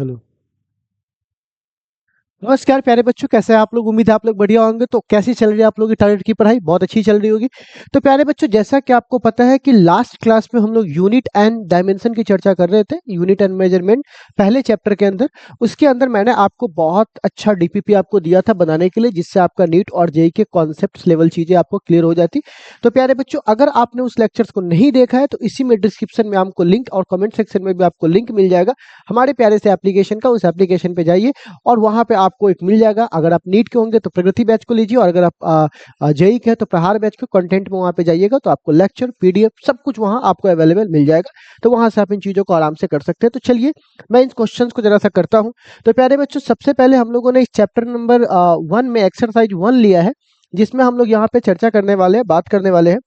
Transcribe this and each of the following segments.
Hello. नमस्कार प्यारे बच्चों, कैसे हैं आप लोग? उम्मीद है आप लोग बढ़िया होंगे। तो कैसी चल रही है आप लोगों की टारगेट की पढ़ाई? बहुत अच्छी चल रही होगी। तो प्यारे बच्चों, जैसा कि आपको पता है कि लास्ट क्लास में हम लोग यूनिट एंड डायमेंशन की चर्चा कर रहे थे, यूनिट एंड मेजरमेंट पहले चैप्टर के अंदर। उसके अंदर मैंने आपको बहुत अच्छा डीपीपी आपको दिया था बनाने के लिए, जिससे आपका नीट और जेई के कॉन्सेप्ट लेवल चीजें आपको क्लियर हो जाती। तो प्यारे बच्चों, अगर आपने उस लेक्चर्स को नहीं देखा है तो इसी में डिस्क्रिप्शन में आपको लिंक और कमेंट सेक्शन में भी आपको लिंक मिल जाएगा हमारे प्यारे से एप्लीकेशन का। उस एप्लीकेशन पे जाइए और वहां पे आपको एक मिल जाएगा। अगर आप नीट के होंगे तो प्रगति बैच को लीजिए, और अगर आप जेई के हैं तो प्रहार बैच के कंटेंट में वहां पे जाइएगा तो आपको लेक्चर पीडीएफ सब कुछ वहां आपको अवेलेबल मिल जाएगा। तो वहां से आप इन चीजों को आराम से कर सकते हैं। तो चलिए मैं इन क्वेश्चंस को जरा सा करता हूं। तो प्यारे बच्चों, सबसे पहले हम लोगों ने इस चैप्टर नंबर 1 में एक्सरसाइज 1 लिया है, जिसमें हम लोग यहाँ पे चर्चा करने वाले हैं, बात करने वाले हैं।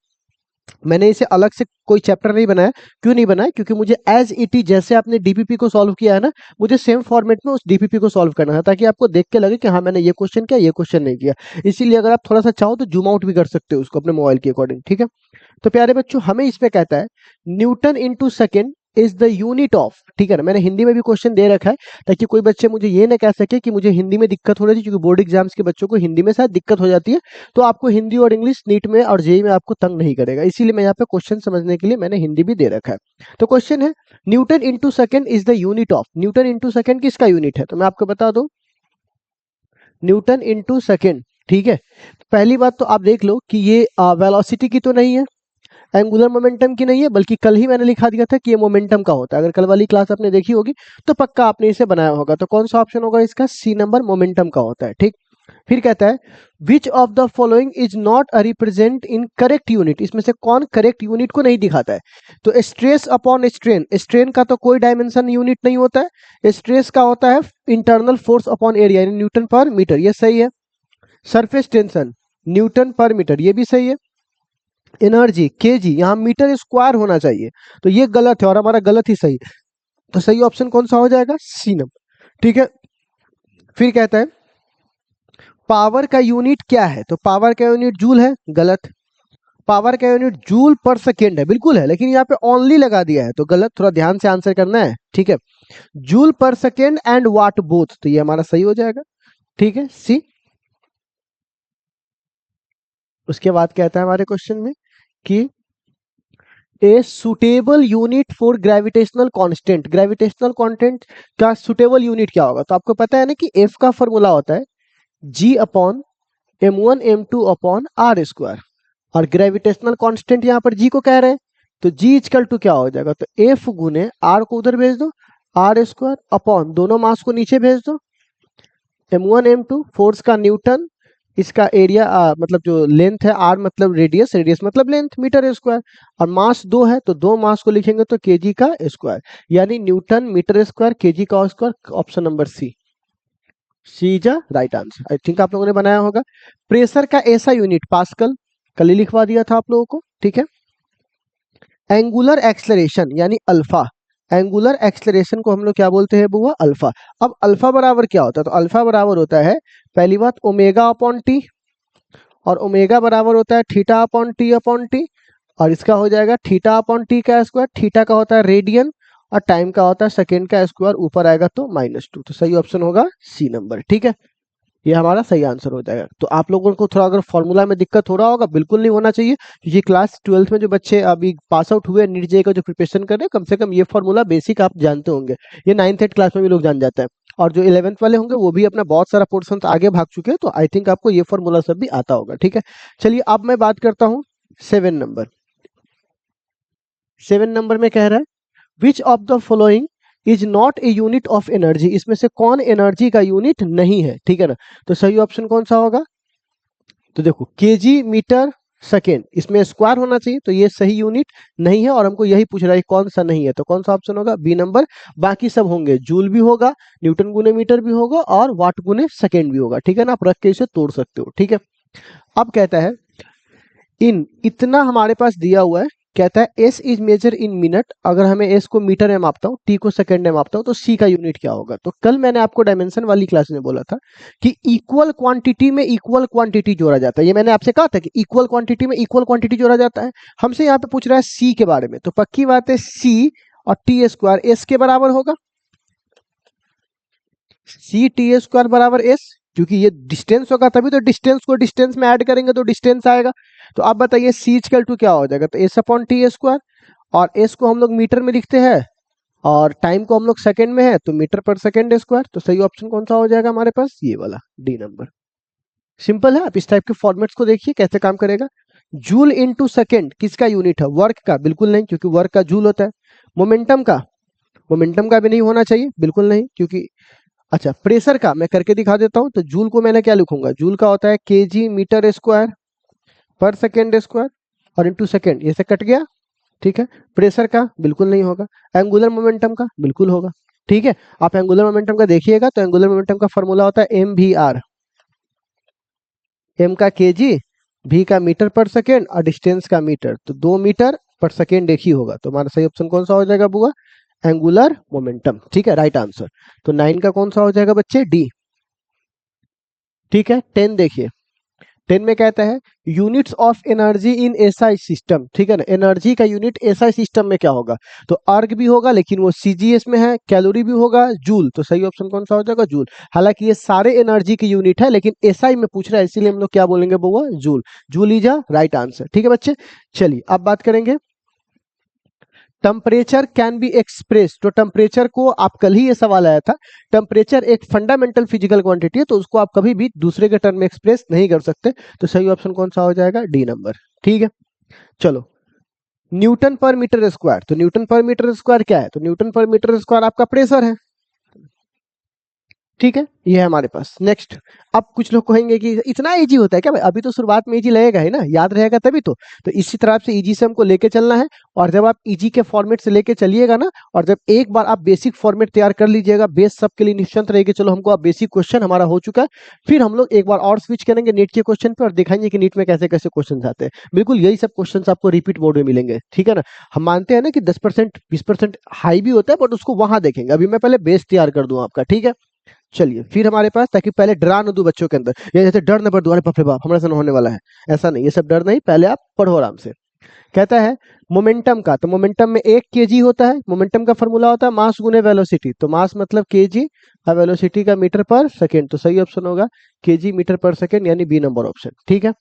मैंने इसे अलग से कोई चैप्टर नहीं बनाया। क्यों नहीं बनाया? क्योंकि मुझे एज इट इज, जैसे आपने डीपीपी को सॉल्व किया है ना, मुझे सेम फॉर्मेट में उस डीपीपी को सॉल्व करना है, ताकि आपको देख के लगे कि हाँ मैंने ये क्वेश्चन किया, ये क्वेश्चन नहीं किया। इसीलिए अगर आप थोड़ा सा चाहो तो जूम आउट भी कर सकते हो उसको अपने मोबाइल के अकॉर्डिंग, ठीक है। तो प्यारे बच्चों, हमें इसमें कहता है Newton into second is the unit of, ठीक है ना। मैंने हिंदी में भी क्वेश्चन दे रखा है, ताकि कोई बच्चे मुझे ये ना कह सके कि मुझे हिंदी में दिक्कत हो रही थी, क्योंकि बोर्ड एग्जाम्स के बच्चों को हिंदी में शायद दिक्कत हो जाती है। तो आपको हिंदी और इंग्लिश नीट में और जेई में आपको तंग नहीं करेगा, इसीलिए मैं यहाँ पे क्वेश्चन समझने के लिए मैंने हिंदी भी दे रखा है। तो क्वेश्चन है, Newton into second is the unit of. Newton into second किसका यूनिट है? तो मैं आपको बता दूं, न्यूटन इंटू सेकेंड, ठीक है। पहली बात तो आप देख लो कि ये वेलोसिटी की तो नहीं है, एंगुलर मोमेंटम की नहीं है, बल्कि कल ही मैंने लिखा दिया था कि ये मोमेंटम का होता है। अगर कल वाली क्लास आपने देखी होगी तो पक्का आपने इसे बनाया होगा। तो कौन सा ऑप्शन होगा इसका? सी नंबर, मोमेंटम का होता है, ठीक। फिर कहता है which of the following is not a represent in correct unit. इसमें से कौन करेक्ट यूनिट को नहीं दिखाता है? तो स्ट्रेस अपॉन स्ट्रेन, स्ट्रेन का तो कोई डायमेंशन यूनिट नहीं होता है। स्ट्रेस का होता है इंटरनल फोर्स अपॉन एरिया, यानी न्यूटन पर मीटर, ये सही है। सरफेस टेंशन न्यूटन पर मीटर, ये भी सही है। एनर्जी केजी, यहाँ मीटर स्क्वायर होना चाहिए, तो ये गलत है और हमारा गलत ही सही। तो सही ऑप्शन कौन सा हो जाएगा? सी नंबर, ठीक है। फिर कहता है पावर का यूनिट क्या है? तो पावर का यूनिट जूल है, गलत। पावर का यूनिट जूल पर सेकेंड है, बिल्कुल है, लेकिन यहाँ पे ओनली लगा दिया है तो गलत। थोड़ा ध्यान से आंसर करना है, ठीक है। जूल पर सेकेंड एंड वाट बोथ, तो ये हमारा सही हो जाएगा, ठीक है, सी। उसके बाद कहता है हमारे क्वेश्चन में कि a suitable unit for gravitational constant. Gravitational constant का सुटेबल यूनिट क्या होगा? तो आपको पता है ना कि एफ का फॉर्मूला होता है G upon m1 m2 upon R square, और ग्रेविटेशनल कांस्टेंट यहाँ पर जी को कह रहे हैं, तो जी इजकल टू क्या हो जाएगा? तो एफ गुने आर को उधर भेज दो, आर स्क्वायर अपॉन दोनों मास को नीचे भेज दो, m1 m2 फोर्स का न्यूटन, इसका एरिया मतलब जो लेंथ है, आर मतलब रेडियस, रेडियस मतलब लेंथ, मीटर स्क्वायर, और मास 2 है तो 2 मास को लिखेंगे तो केजी का स्क्वायर, यानी न्यूटन मीटर स्क्वायर केजी का square. Option number C, C is right answer. I think आप लोगों ने बनाया होगा। प्रेशर का ऐसा यूनिट पास्कल, कल ही लिखवा दिया था आप लोगों को, ठीक है। एंगुलर एक्सलरेशन यानी अल्फा, एंगुलर एक्सलरेशन को हम लोग क्या बोलते हैं बुआ? अल्फा। अब अल्फा बराबर क्या होता है? तो अल्फा बराबर होता है, पहली बात, ओमेगा अपॉन टी, और ओमेगा बराबर होता है थीटा अपॉन टी, और इसका हो जाएगा थीटा अपॉन टी का स्क्वायर। थीटा का होता है रेडियन, और टाइम का होता है सेकेंड का स्क्वायर, ऊपर आएगा तो -2। तो सही ऑप्शन होगा सी नंबर, ठीक है। ये हमारा सही आंसर हो जाएगा। तो आप लोगों को थोड़ा अगर फॉर्मूला में दिक्कत हो रहा होगा, बिल्कुल नहीं होना चाहिए, क्योंकि क्लास 12th में जो बच्चे अभी पास आउट हुए नीट जेईई का जो प्रिपरेशन कर रहे हैं, कम से कम ये फॉर्मूला बेसिक आप जानते होंगे। ये 9th 8th क्लास में भी लोग जान जाते हैं, और जो 11th वाले होंगे वो भी अपना बहुत सारा पोर्सन आगे भाग चुके हैं, तो आई थिंक आपको ये फॉर्मूला सब भी आता होगा, ठीक है। चलिए अब मैं बात करता हूँ 7 नंबर। 7 नंबर में कह रहा है which of the following is not a unit of energy. इसमें से कौन एनर्जी का यूनिट नहीं है, ठीक है ना। तो सही ऑप्शन कौन सा होगा? तो देखो केजी मीटर सेकेंड, इसमें स्क्वायर होना चाहिए, तो ये सही यूनिट नहीं है, और हमको यही पूछ रहा है कौन सा नहीं है। तो कौन सा ऑप्शन होगा? B number. बाकी सब होंगे, जूल भी होगा, न्यूटन गुने मीटर भी होगा, और वाट गुने सेकेंड भी होगा, ठीक है ना। आप रख के इसे तोड़ सकते हो, ठीक है। अब कहता है इन, इतना हमारे पास दिया हुआ है, कहता है S is measure in minute. अगर हमें एस को मीटर में मापता हूँ, टी को सेकंड में मापता हूँ, तो सी का यूनिट क्या होगा? तो कल मैंने आपको डायमेंशन वाली क्लास में बोला था कि इक्वल क्वांटिटी में इक्वल क्वांटिटी जोड़ा जाता है। ये मैंने आपसे कहा था कि इक्वल क्वांटिटी में इक्वल क्वांटिटी जोड़ा जाता है। हमसे यहाँ पे पूछ रहा है सी के बारे में, तो पक्की बात है सी और टी स्क्वायर एस के बराबर होगा। सी टी ए स्क्वायर बराबर एस, क्योंकि ये डिस्टेंस होगा तभी तो डिस्टेंस को डिस्टेंस में ऐड करेंगे तो डिस्टेंस आएगा। तो आप बताइए सी इक्वल टू क्या हो जाएगा, तो S upon T A square, और एस को हम लोग मीटर में लिखते हैं और टाइम को हम लोग सेकंड में है तो मीटर पर सेकंड स्क्वायर। तो सही ऑप्शन कौन सा हो जाएगा हमारे पास, ये वाला डी नंबर। सिंपल है। आप इस टाइप के फॉर्मेट्स को देखिए कैसे काम करेगा। जूल इनटू सेकंड किसका यूनिट है, वर्क का, बिल्कुल नहीं, क्योंकि वर्क का जूल होता है। मोमेंटम का, मोमेंटम का भी नहीं होना चाहिए, बिल्कुल नहीं, क्योंकि अच्छा प्रेशर का मैं करके दिखा देता हूं। तो जूल को मैंने क्या लिखूंगा, जूल का होता है केजी मीटर स्क्वायर पर सेकेंड स्क्वायर, और इंटू सेकेंड, ये से कट गया, ठीक है। प्रेशर का बिल्कुल नहीं होगा। एंगुलर मोमेंटम का बिल्कुल होगा, ठीक है। आप एंगुलर मोमेंटम का देखिएगा तो एंगुलर मोमेंटम का फॉर्मूला होता है एम वी आर, एम का केजी, भी का मीटर पर सेकेंड और डिस्टेंस का मीटर, तो 2 मीटर पर सेकेंड एक ही होगा। तो हमारा सही ऑप्शन कौन सा हो जाएगा बुआ, एंगुलर मोमेंटम, ठीक है, राइट आंसर। तो 9 का कौन सा हो जाएगा बच्चे, डी, ठीक है। 10 देखिए, 10 में कहता है units of energy in SI system, ठीक है ना। एनर्जी का यूनिट एसआई सिस्टम में क्या होगा, तो अर्ग भी होगा लेकिन वो सीजीएस में है, कैलोरी भी होगा, जूल, तो सही ऑप्शन कौन सा हो जाएगा, जूल। हालांकि ये सारे एनर्जी की यूनिट है लेकिन एसआई में पूछ रहा है इसीलिए हम लोग क्या बोलेंगे बउआ, joule. Joule is a right answer, ठीक है बच्चे। चलिए अब बात करेंगे टेम्परेचर कैन बी एक्सप्रेस। तो टेम्परेचर को आप कल ही ये सवाल आया था, टेम्परेचर एक फंडामेंटल फिजिकल क्वांटिटी है तो उसको आप कभी भी दूसरे के टर्म में एक्सप्रेस नहीं कर सकते। तो सही ऑप्शन कौन सा हो जाएगा, डी नंबर, ठीक है। चलो न्यूटन पर मीटर स्क्वायर, तो न्यूटन पर मीटर स्क्वायर क्या है, तो न्यूटन पर मीटर स्क्वायर आपका प्रेशर है, ठीक है, ये है हमारे पास। नेक्स्ट, अब कुछ लोग कहेंगे कि इतना इजी होता है क्या भाई, अभी तो शुरुआत में इजी लगेगा ही ना, याद रहेगा तभी तो इसी तरह से इजी से हमको लेके चलना है। और जब आप इजी के फॉर्मेट से लेके चलिएगा ना, और जब एक बार आप बेसिक फॉर्मेट तैयार कर लीजिएगा, बेस सबके लिए निश्चिंत रहेगी, चलो हमको अब बेसिक क्वेश्चन हमारा हो चुका है, फिर हम लोग एक बार और स्विच करेंगे नीट के क्वेश्चन पे और दिखाएंगे कि नीट में कैसे कैसे क्वेश्चन आते हैं। बिल्कुल यही सब क्वेश्चन आपको रिपीट बोर्ड में मिलेंगे, ठीक है ना। हम मानते हैं ना कि 10% 20% हाई भी होता है बट उसको वहां देखेंगे, अभी मैं पहले बेस तैयार कर दूं आपका, ठीक है। चलिए फिर हमारे पास, ताकि पहले डरा न दूं बच्चों के अंदर, ये जैसे डर न पड़ दो, अरे बाप रे बाप हमारे साथ होने वाला है, ऐसा नहीं, ये सब डर नहीं, पहले आप पढ़ो आराम से। कहता है मोमेंटम का, तो मोमेंटम में 1 केजी होता है, मोमेंटम का फॉर्मूला होता है मास गुने वेलोसिटी, तो मास मतलब केजी और वेलोसिटी का मीटर पर सेकेंड, तो सही ऑप्शन होगा केजी मीटर पर सेकेंड, यानी बी नंबर ऑप्शन, ठीक है।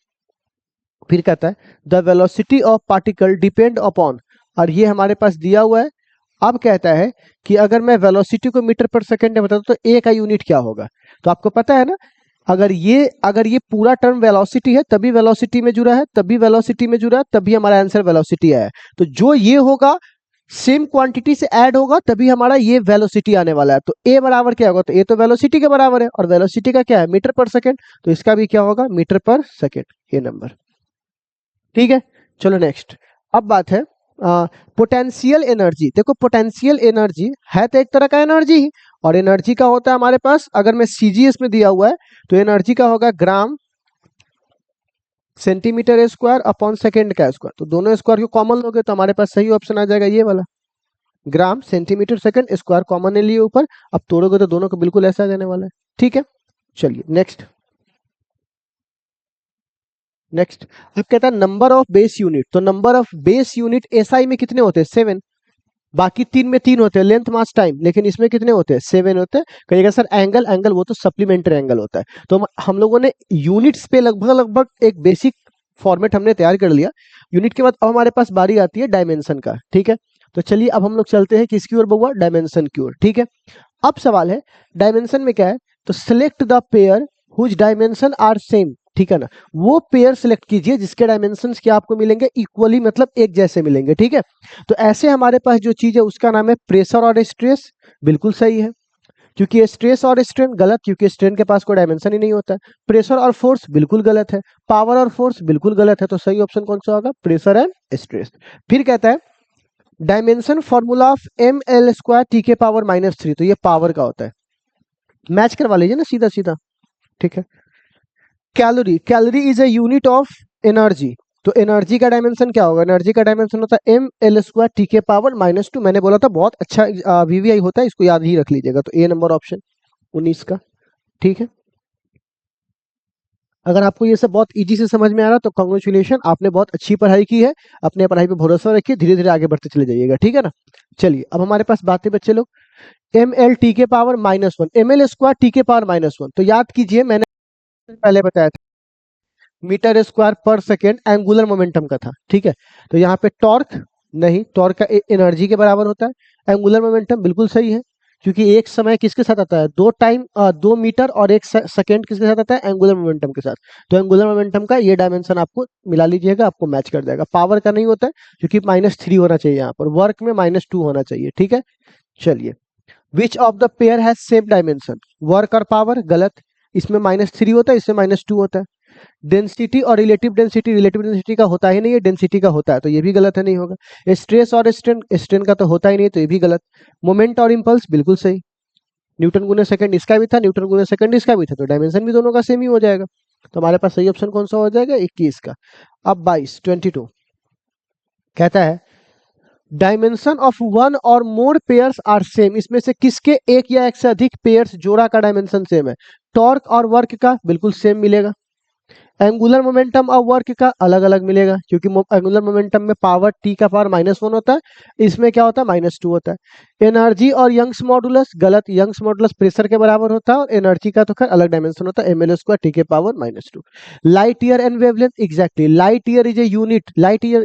फिर कहता है the velocity of particle depend upon, और ये हमारे पास दिया हुआ है। अब कहता है कि अगर मैं वेलोसिटी को मीटर पर सेकंड में बताऊं तो ए का यूनिट क्या होगा, तो आपको पता है ना, अगर ये पूरा टर्म वेलोसिटी है तभी वेलोसिटी में जुड़ा है, तभी वेलोसिटी में जुड़ा है, तभी हमारा आंसर वेलोसिटी आया है। तो जो ये होगा सेम क्वांटिटी से ऐड होगा तभी हमारा ये वेलोसिटी आने वाला है। तो ए बराबर क्या होगा, तो ए तो वेलोसिटी के बराबर है और वेलोसिटी का क्या है, मीटर पर सेकेंड, तो इसका भी क्या होगा, मीटर पर सेकेंड, ये नंबर, ठीक है। चलो नेक्स्ट, अब बात है पोटेंशियल एनर्जी। देखो पोटेंशियल एनर्जी है तो एक तरह का एनर्जी ही, और एनर्जी का होता है हमारे पास, अगर मैं सीजीएस में दिया हुआ है तो एनर्जी का होगा gram centimetre square upon second का स्क्वायर, तो दोनों स्क्वायर को कॉमन लोगे तो हमारे पास सही ऑप्शन आ जाएगा ये वाला, gram centimetre second square common ले लिए ऊपर, अब तोड़ोगे तो दोनों को बिल्कुल ऐसा आ जाने वाला है, ठीक है। चलिए नेक्स्ट, नेक्स्ट अब कहता है नंबर ऑफ बेस यूनिट, तो number of base unit SI में कितने होते हैं, 7, बाकी 3 में 3 होते हैं, लेंथ मास टाइम, लेकिन इसमें कितने होते हैं, 7 होते हैं। कहिएगा सर एंगल, एंगल वो तो सप्लीमेंट्री एंगल होता है। तो हम लोगों ने यूनिट्स पे लगभग लगभग एक बेसिक फॉर्मेट हमने तैयार कर लिया। यूनिट के बाद अब हमारे पास बारी आती है डायमेंशन का, ठीक है। तो चलिए अब हम लोग चलते हैं किसकी ओर बउआ, डायमेंशन की ओर, ठीक है। अब सवाल है डायमेंशन में क्या है, तो select the pair whose dimension are same, ठीक है ना। वो पेयर सिलेक्ट कीजिए जिसके डायमेंशंस क्या आपको मिलेंगे, इक्वली मतलब एक जैसे मिलेंगे, ठीक है। तो ऐसे हमारे पास जो चीज है उसका नाम है प्रेशर और स्ट्रेस, बिल्कुल सही है, क्योंकि स्ट्रेस और स्ट्रेन गलत, क्योंकि स्ट्रेन के पास कोई डायमेंशन ही नहीं होता है। प्रेशर और फोर्स बिल्कुल गलत है, पावर और फोर्स बिल्कुल गलत है, तो सही ऑप्शन कौन सा होगा, प्रेशर एंड स्ट्रेस। फिर कहता है dimension formula of M L square T के पावर -3, तो ये पावर का होता है, मैच करवा लीजिए ना सीधा सीधा, ठीक है। Calorie, calorie is a unit of energy, तो एनर्जी का डायमेंशन क्या होगा, एनर्जी का डायमेंशन होता है एम एल स्क्वायर टी के पावर -2, मैंने बोला था बहुत अच्छा वीवीआई होता है, इसको याद ही रख लीजिएगा। तो ए नंबर ऑप्शन 19 का, ठीक है। अगर आपको ये सब बहुत इजी से समझ में आ रहा तो कांग्रेचुलेशन, आपने बहुत अच्छी पढ़ाई की है, अपने पढ़ाई पे भरोसा रखिए, धीरे धीरे आगे बढ़ते चले जाइएगा, ठीक है ना। चलिए अब हमारे पास बात है बच्चे लोग एम एल टी के power -1, M L square T के पावर -1। तो याद कीजिए, मैंने पहले बताया था मीटर स्क्वायर पर सेकेंड एंगुलर मोमेंटम का था, ठीक है। तो यहाँ पे टॉर्क नहीं, टॉर्क का एनर्जी के बराबर होता है। एंगुलर मोमेंटम बिल्कुल सही है, क्योंकि एक समय किसके साथ आता है, 2 मीटर और 1 सेकेंड किसके साथ आता है, एंगुलर मोमेंटम के साथ। तो एंगुलर मोमेंटम का ये डायमेंशन आपको मिला लीजिएगा, आपको मैच कर जाएगा। पावर का नहीं होता है, क्योंकि -3 होना चाहिए यहाँ पर, वर्क में -2 होना चाहिए, ठीक है। चलिए, which of the pair has same dimension, work और पावर, गलत। इसमें -3 होता है, इसमें -2 होता है। डेंसिटी और रिलेटिव डेंसिटी का होता ही नहीं है, डेंसिटी का होता है, तो ये भी गलत है, नहीं होगा। स्ट्रेस और स्ट्रेन, स्ट्रेन का तो होता ही नहीं है, तो ये भी गलत। मोमेंट और इम्पल्स बिल्कुल सही, न्यूटन गुने सेकंड इसका भी था, न्यूटन गुने सेकंड इसका भी था, तो डायमेंशन भी दोनों का सेम ही हो जाएगा। तो हमारे पास सही ऑप्शन कौन सा हो जाएगा, 21 का। अब 22 कहता है डायमेंशन ऑफ वन और मोर पेयर्स आर सेम, इसमें से किसके एक या एक से अधिक पेयर्स जोड़ा का डायमेंशन सेम है। टॉर्क और वर्क का बिल्कुल सेम मिलेगा। एंगुलर मोमेंटम और वर्क का अलग अलग मिलेगा, क्योंकि एंगुलर मोमेंटम में पावर टी का पावर -1 होता है, इसमें क्या होता है, -2 होता है। एनर्जी और यंग्स मॉडुलस, गलत। यंग्स मॉडुलस प्रेशर के बराबर होता है, और एनर्जी का तो खैर अलग डायमेंशन होता है, ml² टी के power -2। Light year and wavelength, exactly, light year is a unit, light year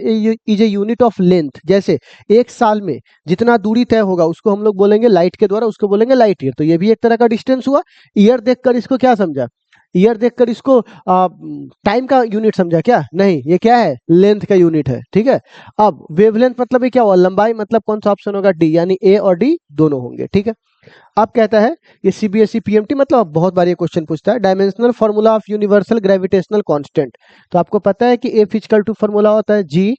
is a unit of length. जैसे एक साल में जितना दूरी तय होगा उसको हम लोग बोलेंगे लाइट के द्वारा, उसको बोलेंगे लाइट ईयर। तो ये भी एक तरह का डिस्टेंस हुआ। ईयर देखकर इसको क्या समझा, ईयर देखकर इसको टाइम का यूनिट समझा क्या, नहीं, ये क्या है, लेंथ का यूनिट है, ठीक है। अब वेवलेंथ मतलब ये क्या हुआ, लंबाई, मतलब कौन सा ऑप्शन होगा, डी, यानी ए और डी दोनों होंगे, ठीक है। अब कहता है ये सीबीएसई पीएमटी, मतलब बहुत बार ये क्वेश्चन पूछता है, dimensional formula of universal gravitational constant. तो आपको पता है कि एफ इक्वल टू फार्मूला होता है जी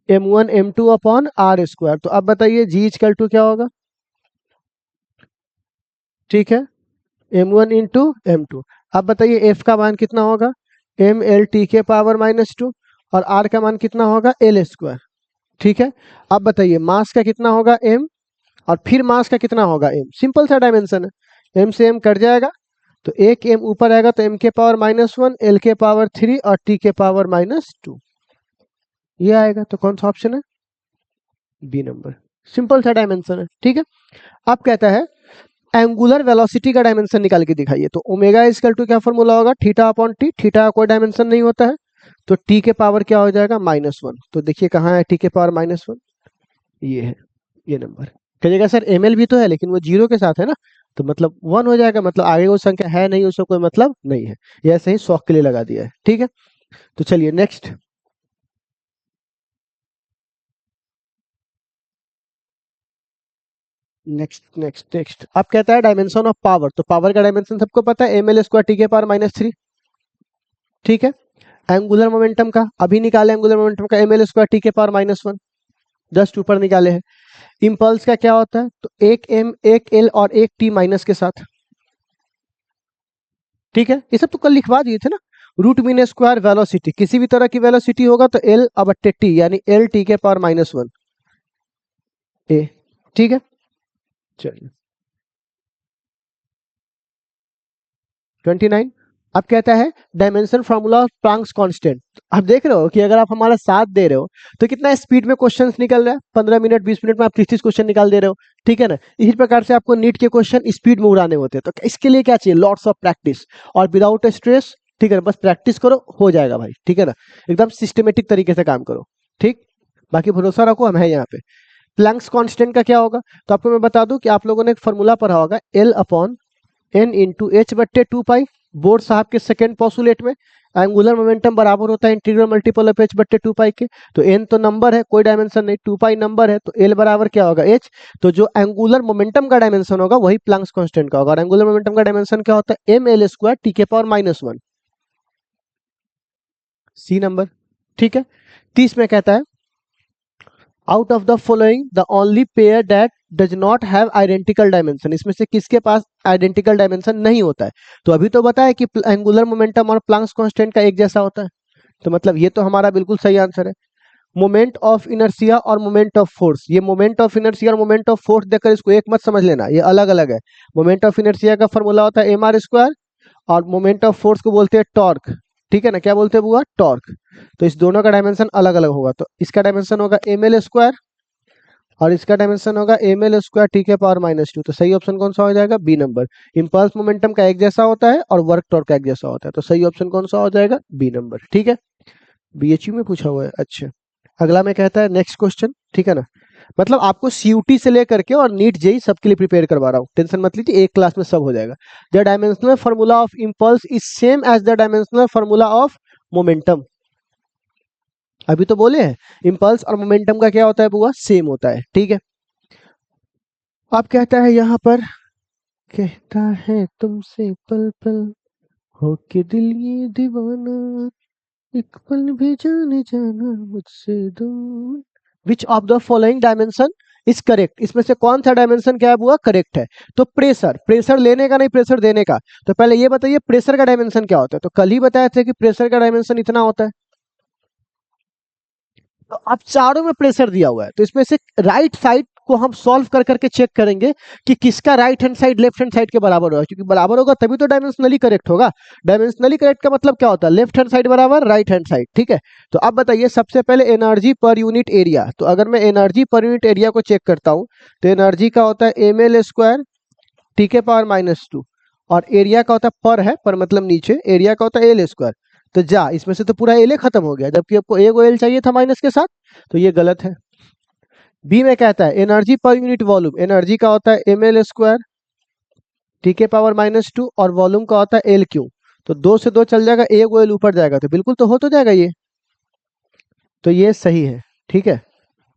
m1 m2 upon R square. तो अब बताइए जी इक्वल टू क्या होगा, ठीक है, m1 इंटू m2। अब बताइए एफ का मान कितना होगा, ml/t के पावर -2, और r का मान कितना होगा, l², ठीक है। अब बताइए मास का कितना होगा, m, और फिर मास का कितना होगा, m। सिंपल सा डायमेंशन है, m से m कट जाएगा, तो एक m ऊपर आएगा तो m के पावर -1, l के पावर 3 और t के पावर -2, ये आएगा। तो कौन सा ऑप्शन है, बी नंबर। सिंपल सा डायमेंशन है, ठीक है। अब कहता है एंगुलर वेलोसिटी का डायमेंशन निकाल के दिखाइए। तो ओमेगा इक्वल टू क्या फॉर्मूला होगा, थीटा अपॉन टी। थीटा का कोई डायमेंशन नहीं होता है, तो टी के पावर क्या हो जाएगा, -1। तो देखिए कहाँ है टी के पावर -1, ये है, ये नंबर। कहिएगा सर ml भी तो है, लेकिन वो 0 के साथ है ना, तो मतलब 1 हो जाएगा, मतलब आगे वो संख्या है नहीं, उसका कोई मतलब नहीं है, ये ऐसे ही शौक के लिए लगा दिया है, ठीक है। तो चलिए नेक्स्ट, नेक्स्ट अब कहता है डायमेंशन ऑफ पावर। तो पावर का डायमेंशन सबको पता है, ml² टी के पावर -3, ठीक है। एंगुलर मोमेंटम का अभी निकाले, एंगुलर मोमेंटम का ml² टी के पावर -1, जस्ट ऊपर निकाले हैं। इंपल्स का क्या होता है, तो एक m, एक l और एक t माइनस के साथ, ठीक है। ये सब तो कल लिखवा दिए थे ना। रूट मीन स्क्वायर वेलोसिटी, किसी भी तरह की वेलोसिटी होगा तो l/t, यानी l/t के पावर -1 a, ठीक है। चलिए 29 अब कहता है dimension formula of Planck's constant. आप देख रहे हो कि अगर आप हमारा साथ दे रहे हो तो कितना स्पीड में क्वेश्चंस निकल रहा है, 15 मिनट 20 मिनट में आप 30 क्वेश्चन निकाल दे रहे हो, ठीक है ना। इसी प्रकार से आपको नीट के क्वेश्चन स्पीड में उड़ाने होते हैं, तो इसके लिए क्या चाहिए, लॉट्स ऑफ प्रैक्टिस और विदाउट स्ट्रेस, ठीक है ना। बस प्रैक्टिस करो, हो जाएगा भाई, ठीक है ना। एकदम सिस्टमेटिक तरीके से काम करो, ठीक। बाकी भरोसा रखो, हम है यहाँ पे। प्लैंक्स कांस्टेंट का क्या होगा, तो आपको मैं बता दूं कि आप लोगों ने एक फॉर्मूला पढ़ा होगा, L/n इंटू h/2 पाई, बोर्ड साहब के सेकेंड पोस्टुलेट में। एंगुलर मोमेंटम बराबर होता है इंटीग्रल मल्टीपल ऑफ h/2 पाई के। तो n तो नंबर है, कोई डायमेंशन नहीं, 2 पाई नंबर है, तो l बराबर क्या होगा, h। तो जो एंगुलर मोमेंटम का डायमेंशन होगा वही प्लैंक्स कांस्टेंट का होगा, और एंगुलर मोमेंटम का डायमेंशन क्या होता है, ml² टी के पावर -1, सी नंबर, ठीक है। 30 में कहता है out of the following the only pair that does not have identical dimension, इसमें से किसके पास आइडेंटिकल डायमेंशन नहीं होता है। तो अभी तो बताया कि एंगुलर मोमेंटम और प्लैंक्स कांस्टेंट का एक जैसा होता है, तो मतलब ये तो हमारा बिल्कुल सही आंसर है। मोमेंट ऑफ इनर्शिया और मोमेंट ऑफ फोर्स, ये मोमेंट ऑफ इनर्शिया और मोमेंट ऑफ फोर्स देखकर इसको एक मत समझ लेना, ये अलग अलग है। मोमेंट ऑफ इनर्शिया का फॉर्मूला होता है mr², और मोमेंट ऑफ फोर्स को बोलते हैं टॉर्क, ठीक है ना। क्या बोलते हैं बुआ, टॉर्क। तो इस दोनों का डायमेंशन अलग अलग होगा, तो इसका डायमेंशन होगा ml² और इसका डायमेंशन होगा ml² t के पावर -2। तो सही ऑप्शन कौन सा हो जाएगा? B number. इंपल्स मोमेंटम का एक जैसा होता है और वर्क टॉर्क का एक जैसा होता है, तो सही ऑप्शन कौन सा हो जाएगा? B number. ठीक है, बीएचयू में पूछा हुआ है। अच्छा, अगला में कहता है नेक्स्ट क्वेश्चन, ठीक है ना। मतलब आपको सीयूटी से लेकर के और नीट जेई सबके लिए प्रिपेयर करवा रहा हूँ, टेंशन मत लीजिए, एक क्लास में सब हो जाएगा। The dimensional formula of impulse is same as the dimensional formula of momentum. अभी तो बोले हैं इंपल्स और मोमेंटम का क्या होता है बुआ? सेम होता है। ठीक है, अब कहता है यहाँ पर, कहता है तुमसे पल पल हो के दिल ये दीवाना, एक पल भी जाने जाना मुझसे दूर। Which of the following dimension is correct? इसमें से कौन सा डायमेंशन क्या है बुआ? करेक्ट है। तो प्रेशर, प्रेशर लेने का नहीं प्रेशर देने का। तो पहले ये बताइए प्रेशर का डायमेंशन क्या होता है? तो कल ही बताया था कि प्रेशर का डायमेंशन इतना होता है। तो अब चारों में प्रेशर दिया हुआ है, तो इसमें से राइट साइड को हम सॉल्व कर करके चेक करेंगे कि किसका right hand side left hand side के बराबर होगा, क्योंकि बराबर होगा तभी तो डायमेंशनली करेक्ट होगा। डायमेंशनली करेक्ट का मतलब क्या होता है? लेफ्ट हैंड साइड बराबर राइट हैंड साइड। ठीक है, तो अब बताइए सबसे पहले एनर्जी पर यूनिट एरिया। तो अगर मैं एनर्जी पर यूनिट एरिया को चेक करता हूं तो एनर्जी का होता है ml² t के पावर -2 और एरिया का होता है पर मतलब नीचे, एरिया का होता है l²। तो जा इसमें से तो पूरा एल खत्म हो गया, जबकि आपको एक एल चाहिए था माइनस के साथ, तो ये गलत है। बी में कहता है energy per unit volume, energy का होता है ml² t के पावर -2 और वॉल्यूम का होता है LQ। तो 2 से 2 चल जाएगा, एक एल ऊपर जाएगा, तो बिल्कुल तो हो तो जाएगा ये, तो ये सही है। ठीक है,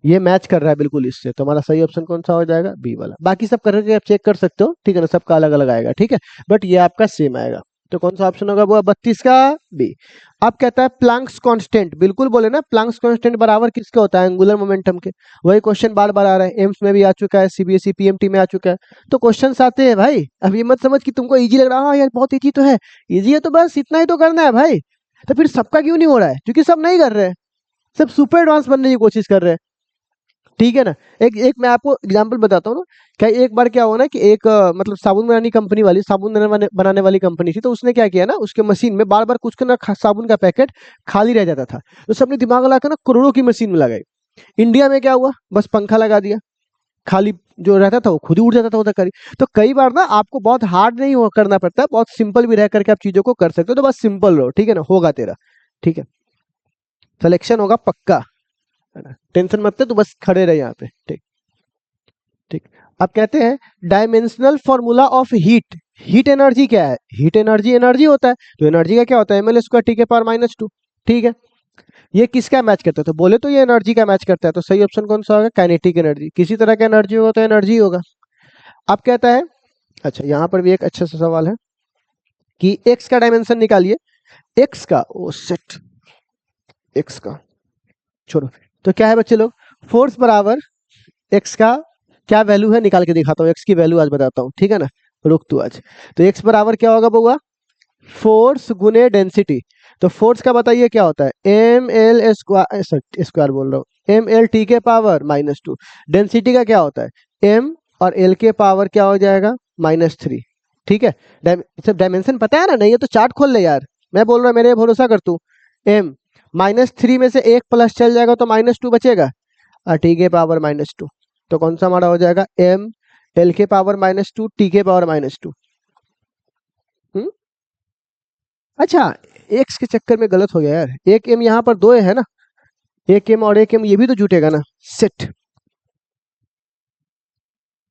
ये मैच कर रहा है बिल्कुल इससे, तो हमारा सही ऑप्शन कौन सा हो जाएगा? बी वाला। बाकी सब करके आप चेक कर सकते हो, ठीक है ना, सबका अलग अलग आएगा। ठीक है, बट ये आपका सेम आएगा, तो कौन सा ऑप्शन होगा वो? 32 का बी। अब कहता है प्लैंक्स कांस्टेंट, बिल्कुल बोले ना, प्लैंक्स कांस्टेंट बराबर किसके होता है? एंगुलर मोमेंटम के। वही क्वेश्चन बार बार आ रहा है, एम्स में भी आ चुका है, सीबीएसई पीएमटी में आ चुका है, तो क्वेश्चन आते हैं भाई। अब ये मत समझ कि तुमको इजी लग रहा है, हाँ यार बहुत इजी तो है, इजी है तो बस इतना ही तो करना है भाई। तो फिर सबका क्यों नहीं हो रहा है? क्योंकि सब नहीं कर रहे हैं, सब सुपर एडवांस बनने की कोशिश कर रहे हैं। ठीक है ना, एक एक मैं आपको एग्जांपल बताता हूँ ना। क्या एक बार क्या हुआ ना कि एक मतलब साबुन बनाने कंपनी वाली, साबुन बनाने वाली कंपनी थी, तो उसने क्या किया ना, उसके मशीन में बार बार कुछ ना साबुन का पैकेट खाली रह जाता था, तो सबने दिमाग लगाकर ना करोड़ों की मशीन में लगाई। इंडिया में क्या हुआ? बस पंखा लगा दिया, खाली जो रहता था वो खुद ही उड़ जाता था उधर करी। तो कई बार ना आपको बहुत हार्ड नहीं करना पड़ता है, बहुत सिंपल भी रह करके आप चीजों को कर सकते हो, तो बस सिंपल रहो। ठीक है ना, होगा तेरा। ठीक है, सिलेक्शन होगा पक्का, है ना, टेंशन मत ले, तो बस खड़े रहे यहाँ पे। ठीक ठीक, अब कहते हैं dimensional formula of heat. Heat energy क्या है? हीट एनर्जी एनर्जी होता है, तो एनर्जी का क्या होता है? ml² t के पावर -2। ठीक है, ये किसका मैच करता है? तो बोले तो ये एनर्जी का मैच करता है, तो सही ऑप्शन कौन सा होगा? Kinetic energy. किसी तरह का एनर्जी होगा तो एनर्जी होगा। अब कहता है, अच्छा यहाँ पर भी एक अच्छा सा सवाल है कि एक्स का डायमेंशन निकालिए। एक्स का, ओ सेट, एक्स का छोड़ो, तो क्या है बच्चे लोग? फोर्स बराबर एक्स का क्या वैल्यू है निकाल के दिखाता हूँ, एक्स की वैल्यू आज बताता हूँ। ठीक है ना, रुक तू आज। तो एक्स बराबर क्या होगा बउआ? फोर्स गुने डेंसिटी। तो फोर्स का बताइए क्या होता है? ml² बोल रहा हूँ, ml t के पावर -2। डेंसिटी का क्या होता है? m और l के पावर क्या हो जाएगा? -3। ठीक है, सब डायमेंशन पता है ना? नहीं है तो चार्ट खोल ले यार, मैं बोल रहा हूँ, मेरे भरोसा कर तू। m -3 में से एक प्लस चल जाएगा तो -2 बचेगा, और t के पावर -2। तो कौन सा हमारा हो जाएगा? m l के पावर -2 t के पावर -2। अच्छा, एक्स के चक्कर में गलत हो गया यार, एक m यहाँ पर दो है ना, एक m और एक m, ये भी तो जुटेगा ना। सेट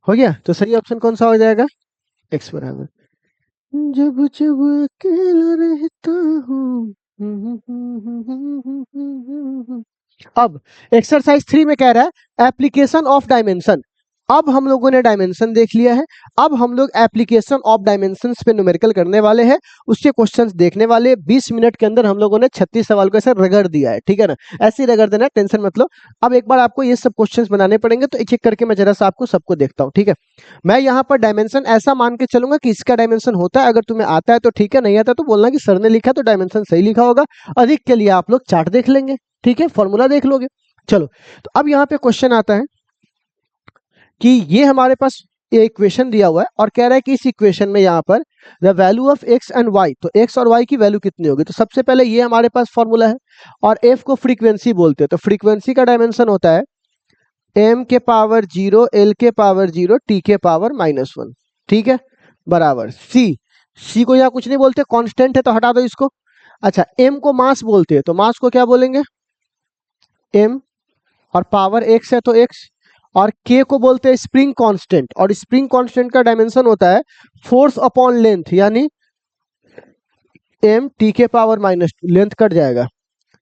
हो गया, तो सही ऑप्शन कौन सा हो जाएगा? एक्स बराबर जब जब अकेला रहता हूँ। अब एक्सरसाइज 3 में कह रहा है एप्लीकेशन ऑफ डायमेंशन। अब हम लोगों ने डायमेंशन देख लिया है, अब हम लोग एप्लीकेशन ऑफ डायमेंशंस पे न्यूमेरिकल करने वाले हैं, उसके क्वेश्चंस देखने वाले। 20 मिनट के अंदर हम लोगों ने 36 सवाल को ऐसे रगड़ दिया है। ठीक है ना, ऐसे ही रगड़ देना, टेंशन मत लो। अब एक बार आपको ये सब क्वेश्चंस बनाने पड़ेंगे, तो एक एक करके मैं जरा सा आपको सबको देखता हूँ। ठीक है, मैं यहाँ पर डायमेंशन ऐसा मान के चलूंगा कि इसका डायमेंशन होता है, अगर तुम्हें आता है तो ठीक है, नहीं आता तो बोलना कि सर ने लिखा तो डायमेंशन सही लिखा होगा। अधिक के लिए आप लोग चार्ट देख लेंगे, ठीक है, फॉर्मूला देख लोगे। चलो, तो अब यहाँ पे क्वेश्चन आता है कि ये हमारे पास ये इक्वेशन दिया हुआ है और कह रहा है कि इस इक्वेशन में यहाँ पर the value of X and Y, तो एक्स और वाई की वैल्यू कितनी होगी? तो सबसे पहले ये हमारे पास फॉर्मूला है, और एफ को फ्रीक्वेंसी बोलते हैं, तो फ्रीक्वेंसी का डायमेंशन होता है m के पावर 0 l के पावर 0 t के पावर -1, ठीक है, बराबर c को यहाँ कुछ नहीं बोलते, कांस्टेंट है तो हटा दो इसको। अच्छा, m को मास बोलते हैं तो मास को क्या बोलेंगे, m, और पावर x है तो x, और k को बोलते हैं स्प्रिंग कांस्टेंट, और स्प्रिंग कांस्टेंट का डायमेंशन होता है फोर्स अपॉन लेंथ, यानी m t के पावर -2, लेंथ कट जाएगा,